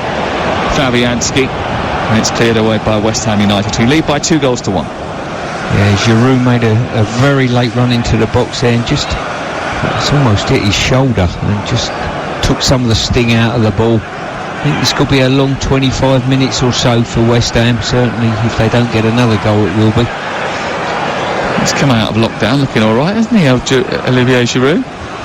Fabianski, and it's cleared away by West Ham United, who lead by 2-1. Yeah, Giroud made a very late run into the box there, and it's almost hit his shoulder and just took some of the sting out of the ball. I think this could be a long 25 minutes or so for West Ham. Certainly, if they don't get another goal, it will be. He's come out of lockdown looking all right, hasn't he, Olivier Giroud?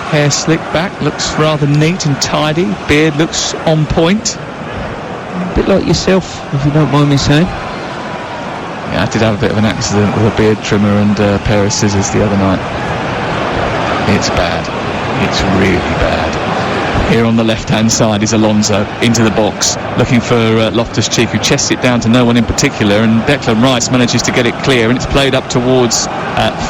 Hair slicked back, looks rather neat and tidy. Beard looks on point. A bit like yourself, if you don't mind me saying. Yeah, I did have a bit of an accident with a beard trimmer and a pair of scissors the other night. It's bad. It's really bad. Here on the left-hand side is Alonso into the box, looking for Loftus-Cheek, who chests it down to no one in particular, and Declan Rice manages to get it clear, and it's played up towards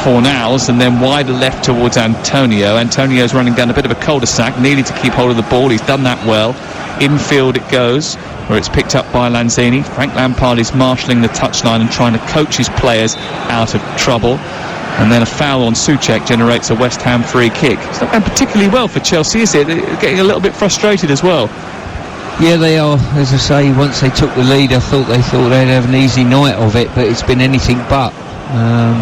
Fornals, and then wider left towards Antonio. Antonio's running down a bit of a cul-de-sac, needed to keep hold of the ball. He's done that well. Infield it goes, where it's picked up by Lanzini. Frank Lampard is marshalling the touchline and trying to coach his players out of trouble. And then a foul on Souček generates a West Ham free kick. It's not going particularly well for Chelsea, is it? They're getting a little bit frustrated as well. Yeah, they are. As I say, once they took the lead, I thought they'd have an easy night of it, but it's been anything but. And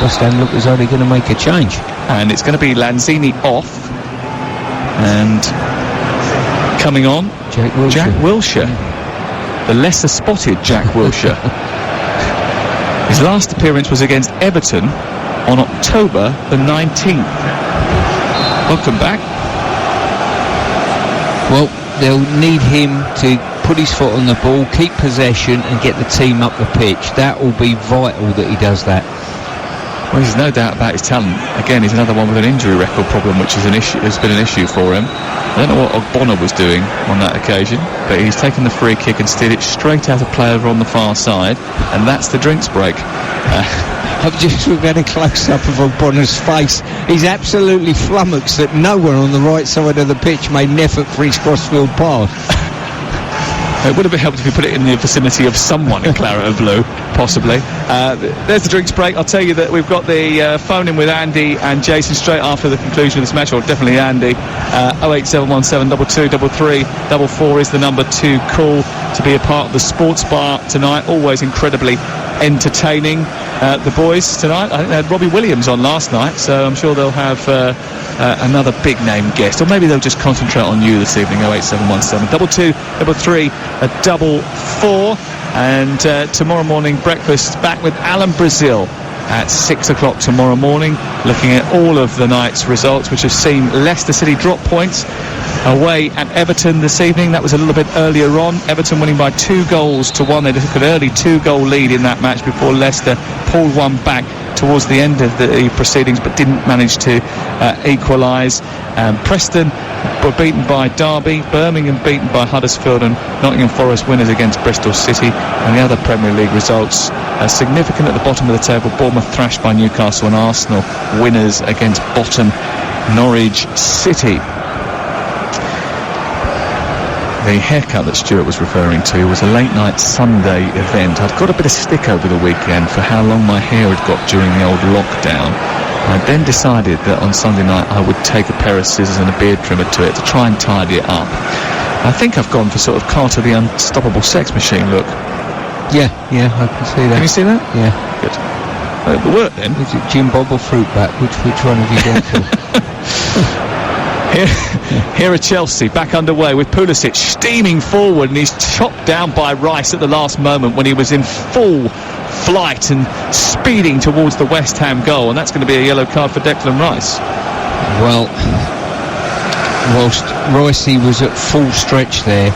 West Ham look as though they're going to make a change. And it's going to be Lanzini off. And coming on, Jack Wilshere. The lesser spotted Jack Wilshere. His last appearance was against Everton on October the 19th. Welcome back. Well, they'll need him to put his foot on the ball, keep possession and get the team up the pitch. That will be vital that he does that. Well, there's no doubt about his talent. Again, he's another one with an injury record problem, which is has been an issue for him. I don't know what Ogbonna was doing on that occasion, but he's taken the free kick and steered it straight out of play over on the far side, and that's the drinks break. I've just looked at a close-up of Ogbonna's face. He's absolutely flummoxed that no one on the right side of the pitch made an effort for his crossfield pass. It would have helped if you put it in the vicinity of someone in claret and blue, possibly. There's the drinks break. I'll tell you that we've got the phone in with Andy and Jason straight after the conclusion of this match, or definitely Andy. 08717 2233 44 is the number to call to be a part of the sports bar tonight. Always incredibly entertaining. the boys tonight. I think they had Robbie Williams on last night, so I'm sure they'll have another big name guest, or maybe they'll just concentrate on you this evening. 08717 222 3 4. And tomorrow morning breakfast back with Alan Brazil at 6 o'clock tomorrow morning, looking at all of the night's results, which have seen Leicester City drop points away at Everton this evening. That was a little bit earlier on. Everton winning by 2-1. They took an early 2-goal lead in that match before Leicester pulled one back towards the end of the proceedings, but didn't manage to equalise. Preston were beaten by Derby, Birmingham beaten by Huddersfield, and Nottingham Forest winners against Bristol City. And the other Premier League results significant at the bottom of the table. Bournemouth thrashed by Newcastle, and Arsenal winners against bottom Norwich City. The haircut that Stuart was referring to was a late night Sunday event. I'd got a bit of stick over the weekend for how long my hair had got during the old lockdown. I then decided that on Sunday night I would take a pair of scissors and a beard trimmer to it to try and tidy it up. I think I've gone for sort of Carter the Unstoppable Sex Machine look. Yeah, I can see that. Can you see that? Yeah. Good. Well, it worked then. Is it Jim Bob or Fruit Bat? Which one have you gone for? Here are Chelsea back underway with Pulisic steaming forward, and he's chopped down by Rice at the last moment when he was in full flight and speeding towards the West Ham goal, and that's going to be a yellow card for Declan Rice. Well, whilst Ricey was at full stretch there,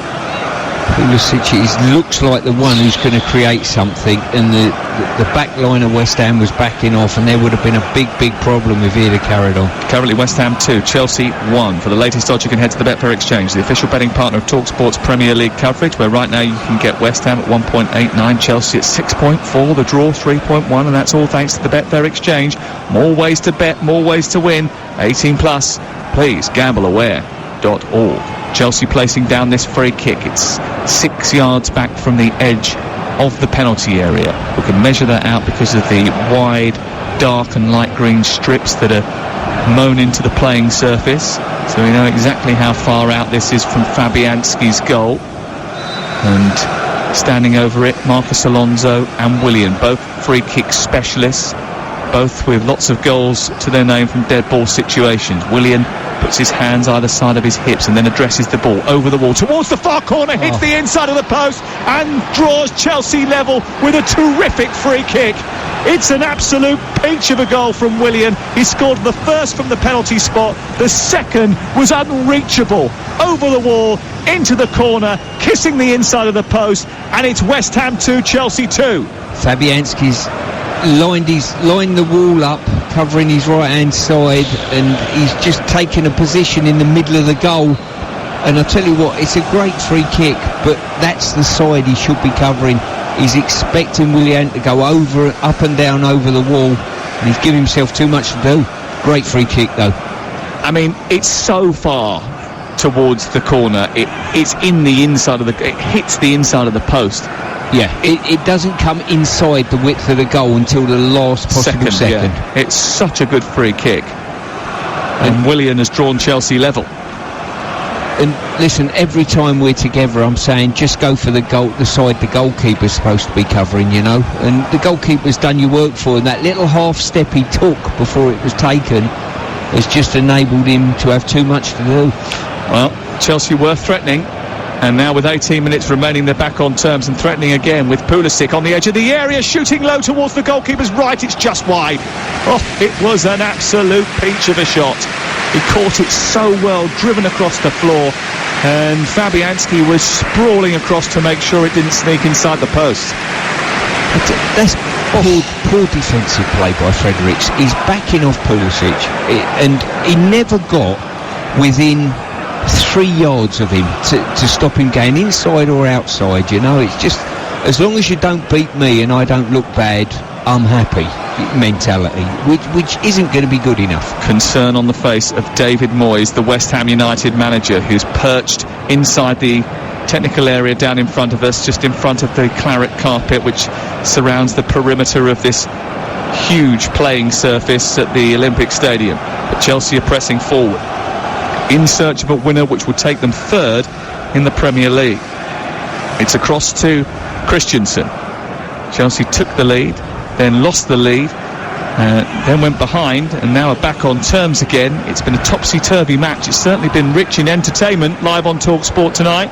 Pulisic looks like the one who's going to create something, and the back line of West Ham was backing off, and there would have been a big problem if he'd have carried on. Currently West Ham 2, Chelsea 1. For the latest odds, you can head to the Betfair Exchange, the official betting partner of TalkSport's Premier League coverage, where right now you can get West Ham at 1.89, Chelsea at 6.4, the draw 3.1, and that's all thanks to the Betfair Exchange. More ways to bet, more ways to win. 18 plus. Please gambleaware.org. Chelsea placing down this free kick. It's 6 yards back from the edge of the penalty area. We can measure that out because of the wide, dark and light green strips that are mown into the playing surface. So we know exactly how far out this is from Fabianski's goal. And standing over it, Marcus Alonso and Willian, both free kick specialists, both with lots of goals to their name from dead ball situations. Willian puts his hands either side of his hips and then addresses the ball over the wall towards the far corner, hits the inside of the post and draws Chelsea level with a terrific free kick. It's an absolute peach of a goal from Willian. He scored the first from the penalty spot. The second was unreachable, over the wall, into the corner, kissing the inside of the post, and it's West Ham 2, Chelsea 2. Fabianski's lined the wall up, covering his right hand side, and he's just taken a position in the middle of the goal. And I tell you what, it's a great free kick, but that's the side he should be covering. He's expecting Willian to go up and down over the wall, and he's given himself too much to do. Great free kick though. I mean, it's so far towards the corner, it's in the inside of it hits the inside of the post. Yeah, it doesn't come inside the width of the goal until the last possible second. Yeah. It's such a good free kick. And Willian has drawn Chelsea level. And listen, every time we're together, I'm saying just go for the side the goalkeeper's supposed to be covering, you know. And the goalkeeper's done your work for him. That little half step he took before it was taken has just enabled him to have too much to do. Well, Chelsea were threatening. And now with 18 minutes remaining, they're back on terms and threatening again with Pulisic on the edge of the area, shooting low towards the goalkeeper's right. It's just wide. Oh, it was an absolute peach of a shot. He caught it so well, driven across the floor, and Fabianski was sprawling across to make sure it didn't sneak inside the post. That's poor defensive play by Fredericks. He's backing off Pulisic, and he never got within 3 yards of him to stop him going inside or outside. You know, it's just as long as you don't beat me and I don't look bad, I'm happy mentality, which isn't going to be good enough. Concern on the face of David Moyes, the West Ham United manager, who's perched inside the technical area down in front of us, just in front of the claret carpet which surrounds the perimeter of this huge playing surface at the Olympic Stadium. But Chelsea are pressing forward in search of a winner which will take them third in the Premier League. It's across to Christensen. Chelsea took the lead then lost the lead, then went behind, and now are back on terms again. It's been a topsy-turvy match. It's certainly been rich in entertainment live on TalkSport tonight.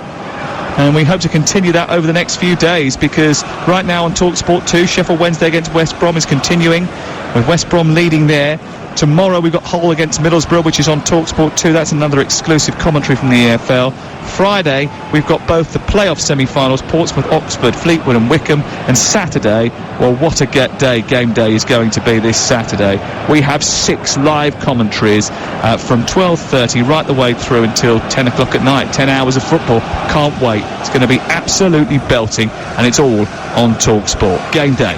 And we hope to continue that over the next few days, because right now on TalkSport 2, Sheffield Wednesday against West Brom is continuing, with West Brom leading there. Tomorrow we've got Hull against Middlesbrough, which is on TalkSport 2. That's another exclusive commentary from the EFL. Friday, we've got both the playoff semi-finals, Portsmouth, Oxford, Fleetwood and Wickham. And Saturday, well, what a game day is going to be this Saturday. We have 6 live commentaries from 12:30 right the way through until 10 o'clock at night. 10 hours of football. Can't wait. It's going to be absolutely belting, and it's all on TalkSport. Game day.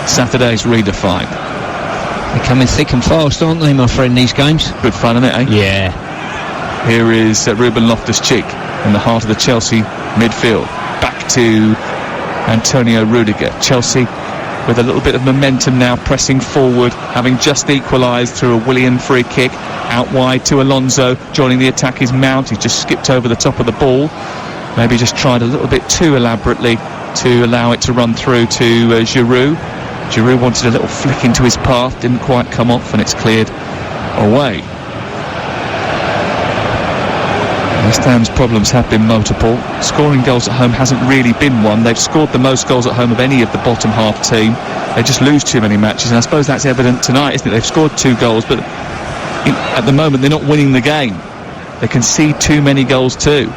Saturday's redefined. They're coming thick and fast, aren't they, my friend, these games? Good fun, isn't it, eh? Yeah. Here is Ruben Loftus-Cheek in the heart of the Chelsea midfield. Back to Antonio Rudiger. Chelsea with a little bit of momentum now, pressing forward, having just equalised through a Willian free kick. Out wide to Alonso. Joining the attack is Mount. He's just skipped over the top of the ball. Maybe just tried a little bit too elaborately to allow it to run through to Giroud. Giroud wanted a little flick into his path, didn't quite come off, and it's cleared away. West Ham's problems have been multiple. Scoring goals at home hasn't really been one. They've scored the most goals at home of any of the bottom half team. They just lose too many matches, and I suppose that's evident tonight, isn't it? They've scored 2 goals, but at the moment they're not winning the game. They concede too many goals too.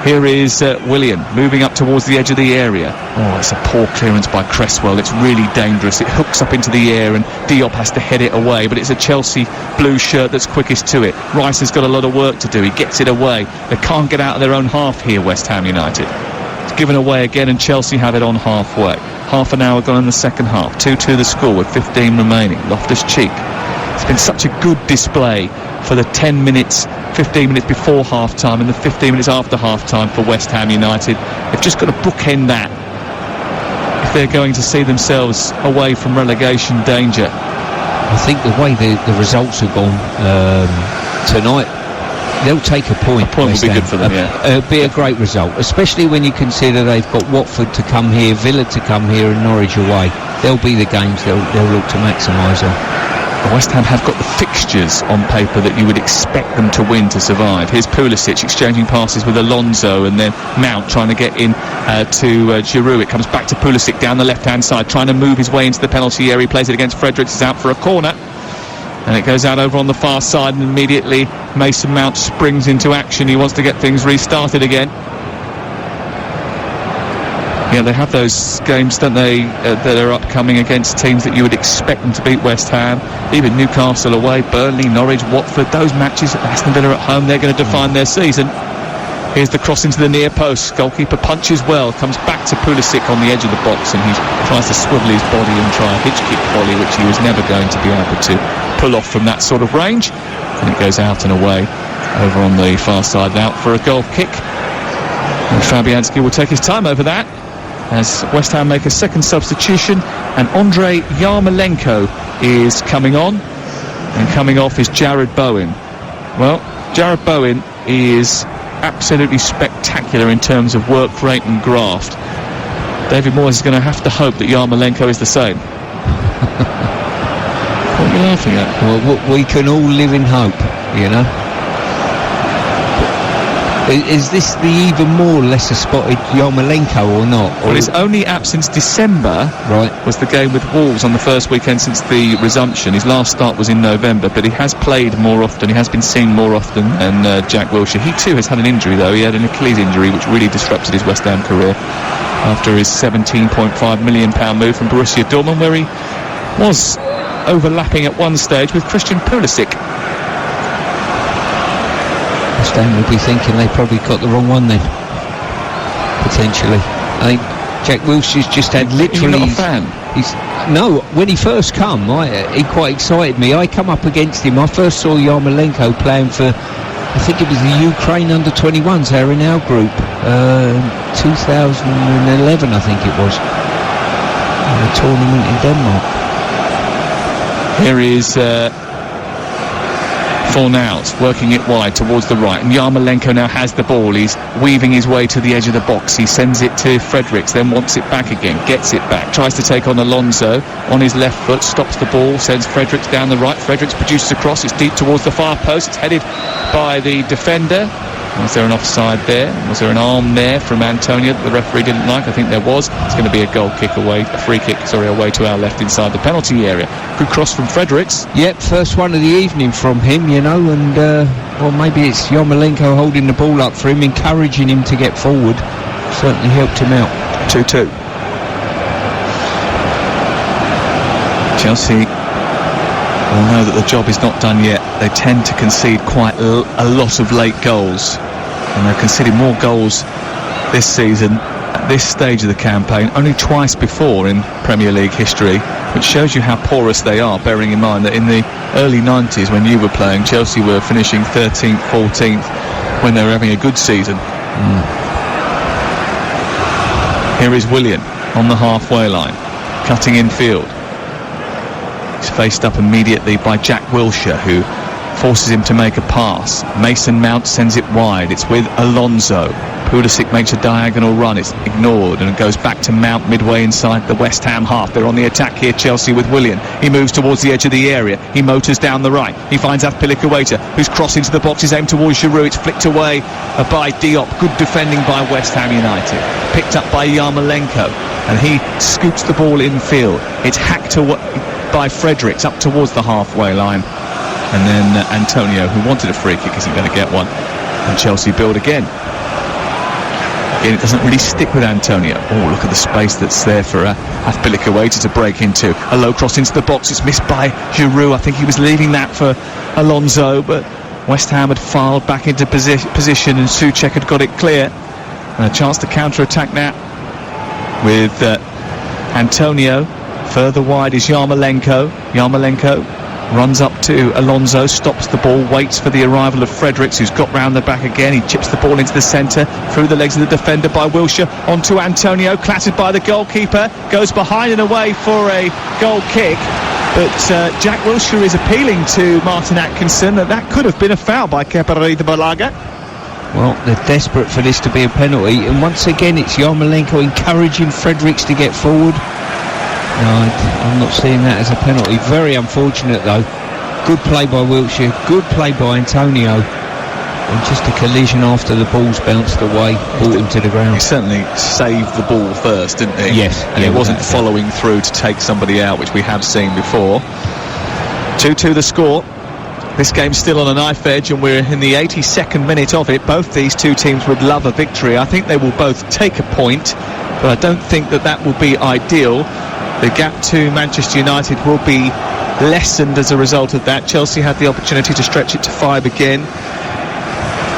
Here is Willian moving up towards the edge of the area. Oh, it's a poor clearance by Cresswell. It's really dangerous. It hooks up into the air and Diop has to head it away, but it's a Chelsea blue shirt that's quickest to it. Rice has got a lot of work to do. He gets it away. They can't get out of their own half here, West Ham United. It's given away again, and Chelsea have it on halfway. Half an hour gone in the second half. 2-2 the score with 15 remaining. Loftus-Cheek. It's been such a good display for the 10 minutes, 15 minutes before half-time and the 15 minutes after half-time for West Ham United. They've just got to bookend that if they're going to see themselves away from relegation danger. I think the way the results have gone tonight, they'll take a point. A point will be good for them, yeah. It'll be a great result, especially when you consider they've got Watford to come here, Villa to come here and Norwich away. They'll be the games they'll look to maximise on. West Ham have got the fixtures on paper that you would expect them to win to survive. Here's Pulisic exchanging passes with Alonso, and then Mount trying to get in to Giroud. It comes back to Pulisic down the left-hand side, trying to move his way into the penalty area. He plays it against Fredericks. It's out for a corner, and it goes out over on the far side, and immediately Mason Mount springs into action. He wants to get things restarted again. Yeah, they have those games, don't they, that are upcoming against teams that you would expect them to beat West Ham. Even Newcastle away, Burnley, Norwich, Watford. Those matches, Aston Villa at home, they're going to define their season. Here's the cross into the near post. Goalkeeper punches well, comes back to Pulisic on the edge of the box, and he tries to swivel his body and try a hitch kick volley, which he was never going to be able to pull off from that sort of range. And it goes out and away over on the far side, out for a goal kick. And Fabianski will take his time over that, as West Ham make a second substitution, and Andrei Yarmolenko is coming on, and coming off is Jared Bowen. Well, Jared Bowen is absolutely spectacular in terms of work rate and graft. David Moyes is going to have to hope that Yarmolenko is the same. What are you laughing at? Well, we can all live in hope, you know. Is this the even more lesser spotted Yarmolenko or not? Well, his only absence December was the game with Wolves on the first weekend since the resumption. His last start was in November, but he has played more often. He has been seen more often than Jack Wilshere. He too has had an injury, though. He had an Achilles injury, which really disrupted his West Ham career after his £17.5 million move from Borussia Dortmund, where he was overlapping at one stage with Christian Pulisic. West Ham will be thinking they probably got the wrong one then, potentially. I think Jack Wilshere's just had literally... You're not a fan? No, when he first come, he quite excited me. I come up against him. I first saw Yarmolenko playing for, I think it was the Ukraine under-21s. They were in our group, 2011 I think it was, a tournament in Denmark. Here is Fornals working it wide towards the right, and Yarmolenko now has the ball. He's weaving his way to the edge of the box. He sends it to Fredericks, then wants it back again, gets it back, tries to take on Alonso on his left foot, stops the ball, sends Fredericks down the right. Fredericks produces a cross, it's deep towards the far post, it's headed by the defender. Was there an offside there? Was there an arm there from Antonio that the referee didn't like? I think there was. It's going to be a free kick away to our left inside the penalty area. Good cross from Fredericks. Yep, first one of the evening from him, and well, maybe it's Yarmolenko holding the ball up for him, encouraging him to get forward. Certainly helped him out. 2-2. Chelsea will know that the job is not done yet. They tend to concede quite a lot of late goals, and they've conceded more goals this season at this stage of the campaign, only twice before in Premier League history, which shows you how porous they are, bearing in mind that in the early 90s when you were playing, Chelsea were finishing 13th, 14th when they were having a good season. Here is Willian on the halfway line, cutting in field. He's faced up immediately by Jack Wilshere, who forces him to make a pass. Mason Mount sends it wide. It's with Alonso. Pulisic makes a diagonal run. It's ignored and it goes back to Mount midway inside the West Ham half. They're on the attack here, Chelsea, with Willian. He moves towards the edge of the area. He motors down the right. He finds Azpilicueta, who's crossed into the box. He's aimed towards Giroud. It's flicked away by Diop. Good defending by West Ham United. Picked up by Yarmolenko, and he scoops the ball infield. It's hacked away by Fredericks up towards the halfway line, and then Antonio, who wanted a free kick, isn't going to get one, and Chelsea build again. Again, it doesn't really stick with Antonio. Oh, look at the space that's there for Azpilicueta to break into. A low cross into the box. It's missed by Giroud. I think he was leaving that for Alonso, but West Ham had filed back into position, and Souček had got it clear, and a chance to counter-attack now with Antonio. Further wide is Yarmolenko. Yarmolenko runs up to Alonso, stops the ball, waits for the arrival of Fredericks, who's got round the back again. He chips the ball into the centre, through the legs of the defender by Wilshere, onto Antonio, clattered by the goalkeeper, goes behind and away for a goal kick. But Jack Wilshere is appealing to Martin Atkinson that could have been a foul by Kepa Arrizabalaga. Well, they're desperate for this to be a penalty, and once again it's Yarmolenko encouraging Fredericks to get forward. No, I'm not seeing that as a penalty. Very unfortunate though. Good play by Wilshere, good play by Antonio, and just a collision after the ball's bounced away, brought him to the ground. He certainly saved the ball first, didn't he? Yes. And he wasn't following through to take somebody out, which we have seen before. 2-2 the score. This game's still on a knife edge, and we're in the 82nd minute of it. Both these two teams would love a victory. I think they will both take a point, but I don't think that will be ideal. The gap to Manchester United will be lessened as a result of that. Chelsea had the opportunity to stretch it to 5 again.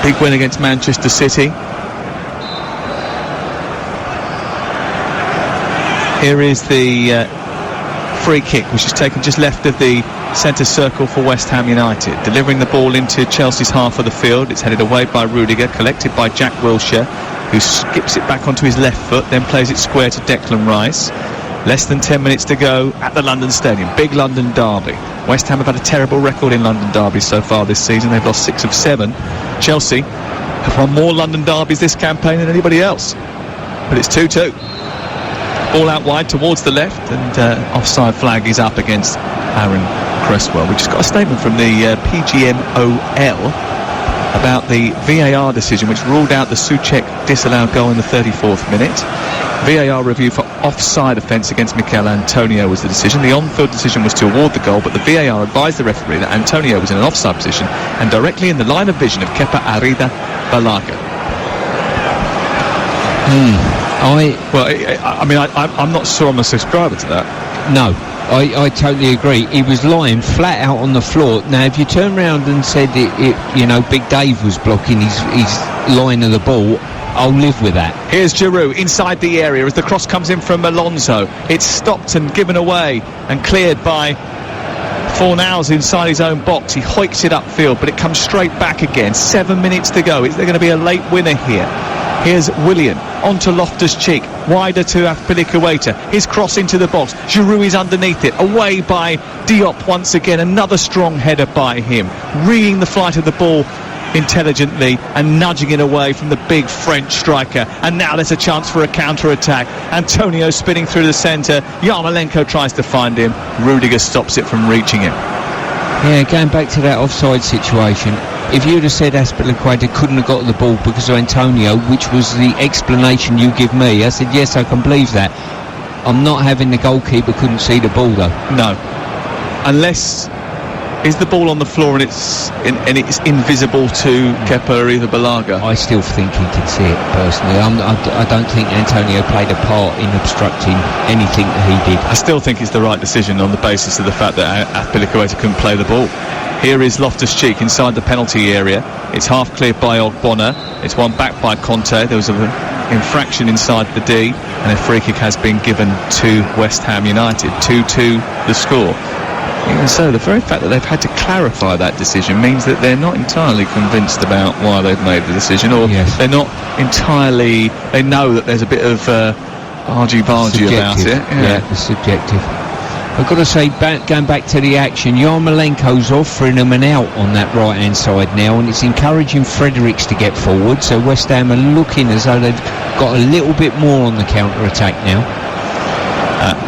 Big win against Manchester City. Here is the free kick, which is taken just left of the centre circle for West Ham United. Delivering the ball into Chelsea's half of the field. It's headed away by Rudiger, collected by Jack Wilshere, who skips it back onto his left foot, then plays it square to Declan Rice. Less than 10 minutes to go at the London Stadium. Big London derby. West Ham have had a terrible record in London derbies so far this season. They've lost 6 of 7. Chelsea have won more London derbies this campaign than anybody else. But it's 2-2. Ball out wide towards the left, and offside flag is up against Aaron Cresswell. We just got a statement from the PGMOL about the VAR decision which ruled out the Souček disallowed goal in the 34th minute. VAR review for offside offence against Mikel Antonio was the decision. The on-field decision was to award the goal, but the VAR advised the referee that Antonio was in an offside position and directly in the line of vision of Kepa Arrizabalaga. I'm not sure I'm a subscriber to that. No, I totally agree. He was lying flat out on the floor. Now, if you turn around and said Big Dave was blocking his line of the ball, I'll live with that. Here's Giroud inside the area as the cross comes in from Alonso. It's stopped and given away and cleared by Fornals inside his own box. He hoiks it upfield, but it comes straight back again. 7 minutes to go. Is there going to be a late winner here? Here's Willian onto Loftus-Cheek, wider to Azpilicueta. His cross into the box. Giroud is underneath it, away by Diop once again. Another strong header by him, reading the flight of the ball intelligently and nudging it away from the big French striker. And now there's a chance for a counter-attack. Antonio spinning through the centre. Yarmolenko tries to find him. Rudiger stops it from reaching him. Yeah, going back to that offside situation, if you'd have said Azpilicueta couldn't have got the ball because of Antonio, which was the explanation you give me, I said, yes, I can believe that. I'm not having the goalkeeper couldn't see the ball, though. No. Unless... Is the ball on the floor and it's invisible to Kepa Arrizabalaga? I still think he can see it, personally. I don't think Antonio played a part in obstructing anything that he did. I still think it's the right decision on the basis of the fact that Azpilicueta couldn't play the ball. Here is Loftus-Cheek inside the penalty area. It's half cleared by Ogbonna. It's one back by Conte. There was an infraction inside the D, and a free kick has been given to West Ham United. 2-2 the score. Even so, the very fact that they've had to clarify that decision means that they're not entirely convinced about why they've made the decision, or they're not entirely... They know that there's a bit of argy-bargy about it. Yeah, it's subjective. I've got to say, going back to the action, Yarmolenko's offering them an out on that right-hand side now, and it's encouraging Fredericks to get forward, so West Ham are looking as though they've got a little bit more on the counter-attack now.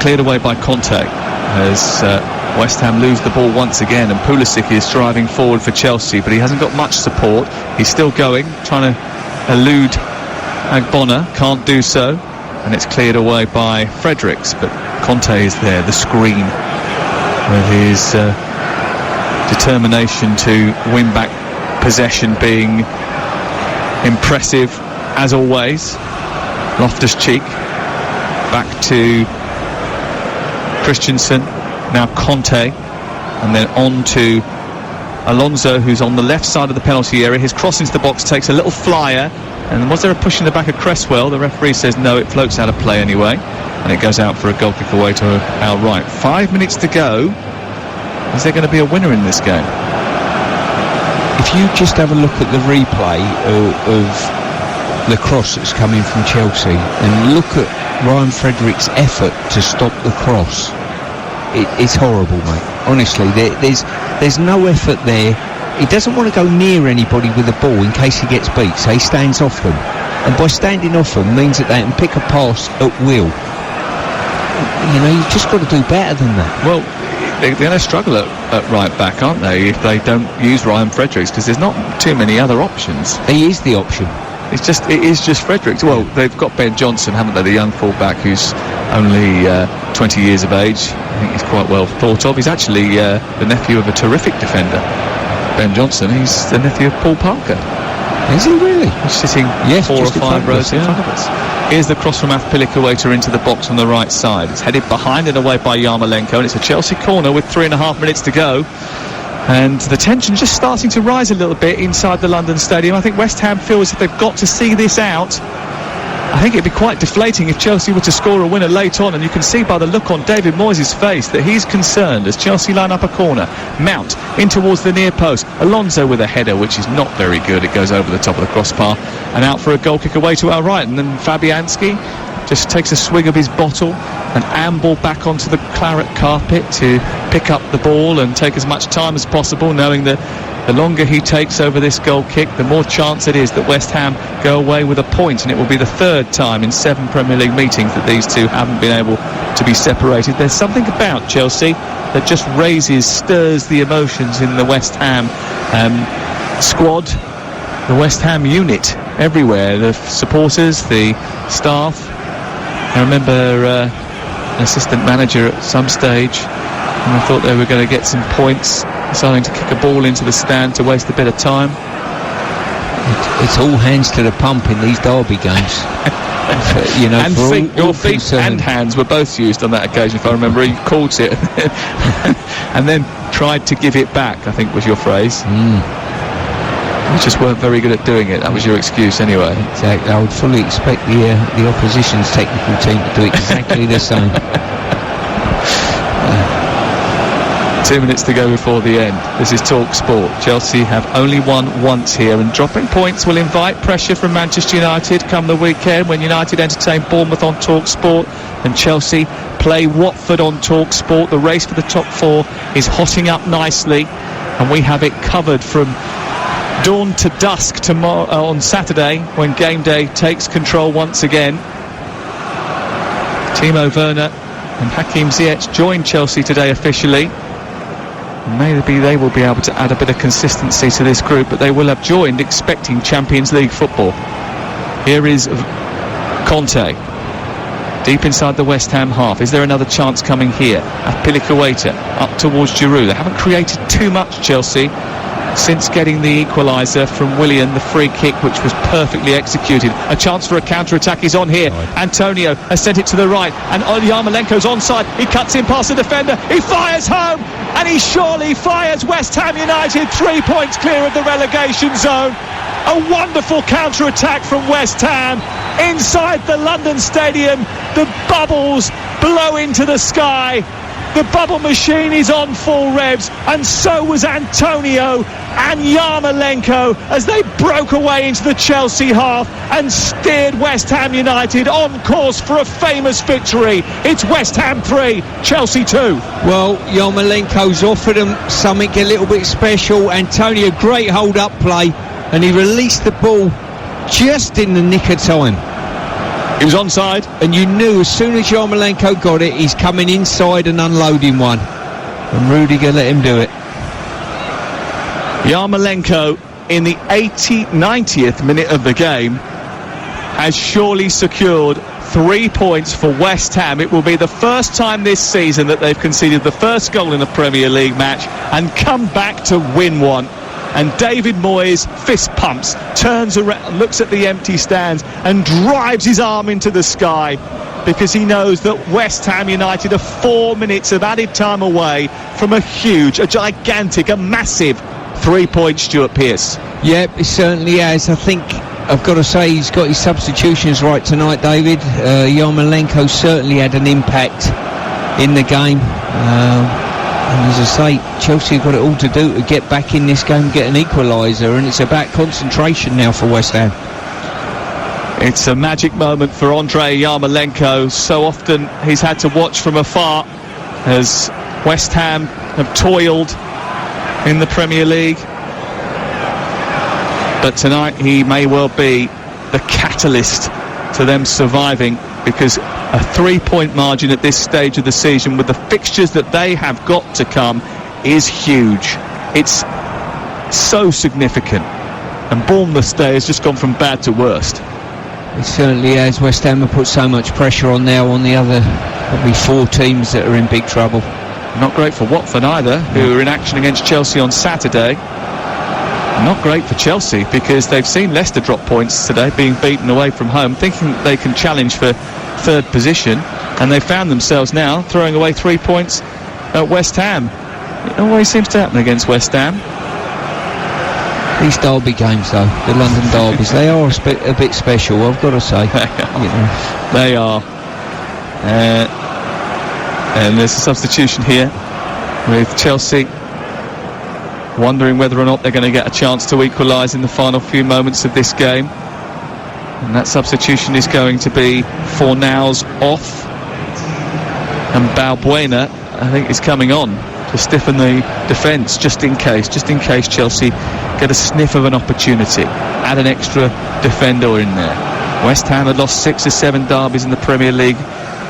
Cleared away by Conte as... West Ham lose the ball once again, and Pulisic is driving forward for Chelsea, but he hasn't got much support. He's still going, trying to elude Ogbonna, can't do so, and it's cleared away by Fredericks, but Conte is there, the screen, with his determination to win back possession being impressive as always. Loftus-Cheek back to Christensen. Now Conte, and then on to Alonso, who's on the left side of the penalty area. His cross into the box takes a little flyer, and was there a push in the back of Cresswell? The referee says no, it floats out of play anyway, and it goes out for a goal kick away to our right. 5 minutes to go. Is there going to be a winner in this game? If you just have a look at the replay of the cross that's coming from Chelsea, and look at Ryan Fredericks' effort to stop the cross, it's horrible, mate. Honestly, there's no effort there. He doesn't want to go near anybody with the ball in case he gets beat, so he stands off them. And by standing off them means that they can pick a pass at will. You know, you've just got to do better than that. Well, they're going to struggle at right back, aren't they, if they don't use Ryan Fredericks, because there's not too many other options. He is the option. It is just Fredericks. Well, they've got Ben Johnson, haven't they, the young fullback who's only 20 years of age. I think he's quite well thought of. He's actually the nephew of a terrific defender, Ben Johnson. He's the nephew of Paul Parker. Is he really? He's sitting 4 or 5 rows in front of us. Here's the cross from Azpilicueta into the box on the right side. It's headed behind and away by Yarmolenko, and it's a Chelsea corner with 3.5 minutes to go. And the tension just starting to rise a little bit inside the London Stadium. I think West Ham feels that they've got to see this out. I think it'd be quite deflating if Chelsea were to score a winner late on, and you can see by the look on David Moyes' face that he's concerned as Chelsea line up a corner. Mount in towards the near post. Alonso with a header which is not very good. It goes over the top of the crossbar and out for a goal kick away to our right. And then Fabianski just takes a swig of his bottle and amble back onto the claret carpet to pick up the ball and take as much time as possible, knowing that the longer he takes over this goal kick, the more chance it is that West Ham go away with a point, and it will be the 3rd time in 7 Premier League meetings that these two haven't been able to be separated. There's something about Chelsea that just stirs the emotions in the West Ham squad, the West Ham unit everywhere, the supporters, the staff. I remember an assistant manager at some stage, and I thought they were going to get some points, deciding to kick a ball into the stand to waste a bit of time. It's all hands to the pump in these derby games. You know, and your feet and hands were both used on that occasion, if I remember. You caught it and then tried to give it back, I think was your phrase. You just weren't very good at doing it. That was your excuse anyway. Exactly. I would fully expect the opposition's technical team to do exactly the same. 2 minutes to go before the end. This is Talk Sport. Chelsea have only won once here, and dropping points will invite pressure from Manchester United come the weekend when United entertain Bournemouth on Talk Sport and Chelsea play Watford on Talk Sport. The race for the top four is hotting up nicely, and we have it covered from dawn to dusk tomorrow on Saturday when game day takes control once again. Timo Werner and Hakim Ziyech joined Chelsea today officially. Maybe they will be able to add a bit of consistency to this group, but they will have joined expecting Champions League football. Here is Conte, deep inside the West Ham half. Is there another chance coming here? Azpilicueta up towards Giroud. They haven't created too much, Chelsea, since getting the equaliser from Willian, the free kick, which was perfectly executed. A chance for a counter-attack is on here. Antonio has sent it to the right, and Yarmolenko's onside. He cuts in past the defender. He fires home, and he surely fires West Ham United 3 points clear of the relegation zone. A wonderful counter-attack from West Ham. Inside the London Stadium, the bubbles blow into the sky. The bubble machine is on full revs, and so was Antonio and Yarmolenko as they broke away into the Chelsea half and steered West Ham United on course for a famous victory. It's West Ham 3, Chelsea 2. Well, Yarmolenko's offered them something a little bit special. Antonio, great hold-up play, and he released the ball just in the nick of time. He was onside, and you knew as soon as Yarmolenko got it, he's coming inside and unloading one, and Rudiger let him do it. Yarmolenko in the 90th minute of the game has surely secured 3 points for West Ham. It will be the first time this season that they've conceded the first goal in a Premier League match and come back to win one. And David Moyes fist pumps, turns around, looks at the empty stands and drives his arm into the sky, because he knows that West Ham United are 4 minutes of added time away from a gigantic, a massive 3 points, Stuart Pearce. Yep, it certainly has. I think I've got to say he's got his substitutions right tonight, David. Yarmolenko certainly had an impact in the game. And as I say, Chelsea have got it all to do to get back in this game, get an equaliser, and it's about concentration now for West Ham. It's a magic moment for Andrei Yarmolenko. So often he's had to watch from afar as West Ham have toiled in the Premier League. But tonight he may well be the catalyst to them surviving, because a 3-point margin at this stage of the season with the fixtures that they have got to come is huge. It's so significant, and Bournemouth's day has just gone from bad to worst. It certainly has. West Ham have put so much pressure on now on the other probably 4 teams that are in big trouble. Not great for Watford either, who are in action against Chelsea on Saturday. Not great for Chelsea, because they've seen Leicester drop points today, being beaten away from home, thinking they can challenge for third position, and they found themselves now throwing away 3 points at West Ham. It always seems to happen against West Ham. These derby games, though, the London derbies, they are a bit special, I've got to say. They are. And there's a substitution here with Chelsea wondering whether or not they're going to get a chance to equalise in the final few moments of this game. And that substitution is going to be Fornals off, and Balbuena, I think, is coming on to stiffen the defence just in case Chelsea get a sniff of an opportunity. Add an extra defender in there. West Ham had lost 6 or 7 derbies in the Premier League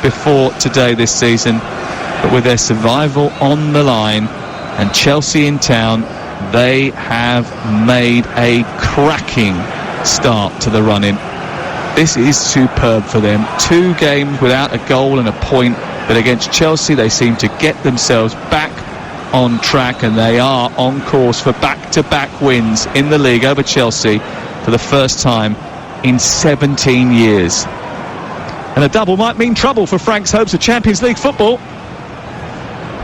before today this season, but with their survival on the line and Chelsea in town, they have made a cracking start to the run-in. This is superb for them. 2 games without a goal and a point, but against Chelsea they seem to get themselves back on track, and they are on course for back-to-back wins in the league over Chelsea for the first time in 17 years. And a double might mean trouble for Frank's hopes of Champions League football.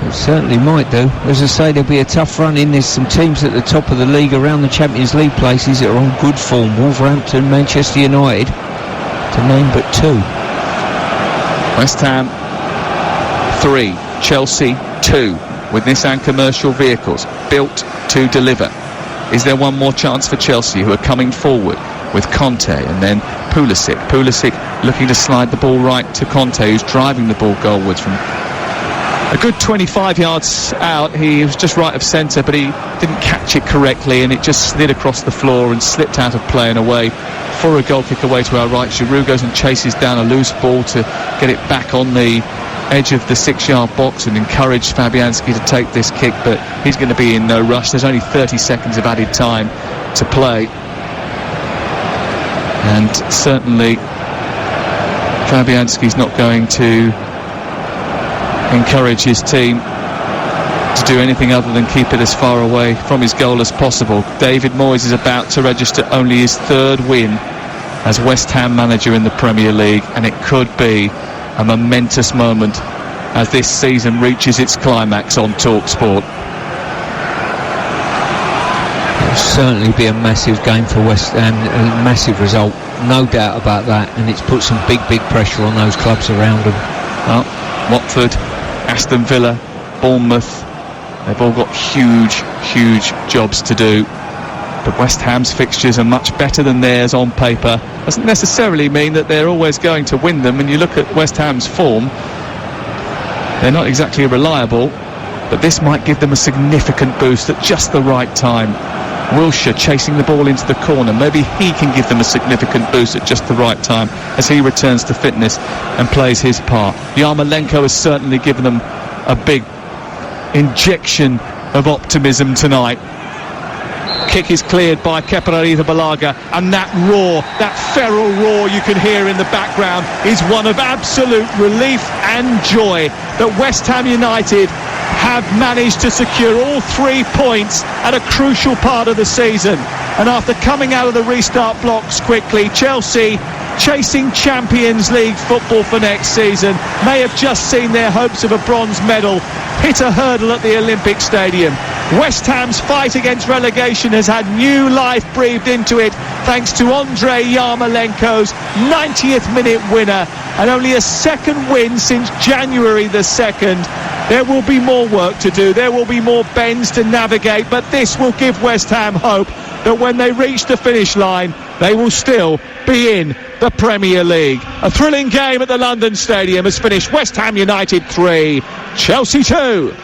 It certainly might do. As I say, there'll be a tough run in. There's some teams at the top of the league around the Champions League places that are on good form. Wolverhampton, Manchester United, to name but 2. West Ham 3, Chelsea 2. with Nissan commercial vehicles, built to deliver. Is there one more chance for Chelsea, who are coming forward with Conte and then Pulisic? Pulisic looking to slide the ball right to Conte, who's driving the ball goalwards from a good 25 yards out. He was just right of centre, but he didn't catch it correctly, and it just slid across the floor and slipped out of play and away for a goal kick away to our right. Giroud goes and chases down a loose ball to get it back on the edge of the 6-yard box and encourage Fabianski to take this kick, but he's going to be in no rush. There's only 30 seconds of added time to play, and certainly Fabianski's not going to encourage his team to do anything other than keep it as far away from his goal as possible. David Moyes is about to register only his 3rd win as West Ham manager in the Premier League, and it could be a momentous moment as this season reaches its climax on TalkSport. It'll certainly be a massive game for West Ham, a massive result, no doubt about that, and it's put some big pressure on those clubs around them. Well, Watford, Aston Villa, Bournemouth, they've all got huge jobs to do, but West Ham's fixtures are much better than theirs on paper. Doesn't necessarily mean that they're always going to win them. When you look at West Ham's form, they're not exactly reliable, but this might give them a significant boost at just the right time. Wilshere chasing the ball into the corner, maybe he can give them a significant boost at just the right time as he returns to fitness and plays his part. Yarmolenko has certainly given them a big injection of optimism tonight. Kick is cleared by Kepa Arrizabalaga, and that roar, that feral roar you can hear in the background, is one of absolute relief and joy that West Ham United have managed to secure all 3 points at a crucial part of the season. And after coming out of the restart blocks quickly, Chelsea, chasing Champions League football for next season, may have just seen their hopes of a bronze medal hit a hurdle at the Olympic Stadium. West Ham's fight against relegation has had new life breathed into it thanks to Andrei Yarmolenko's 90th minute winner, and only a 2nd win since January the 2nd. There will be more work to do, there will be more bends to navigate, but this will give West Ham hope that when they reach the finish line, they will still be in the Premier League. A thrilling game at the London Stadium has finished West Ham United 3, Chelsea 2.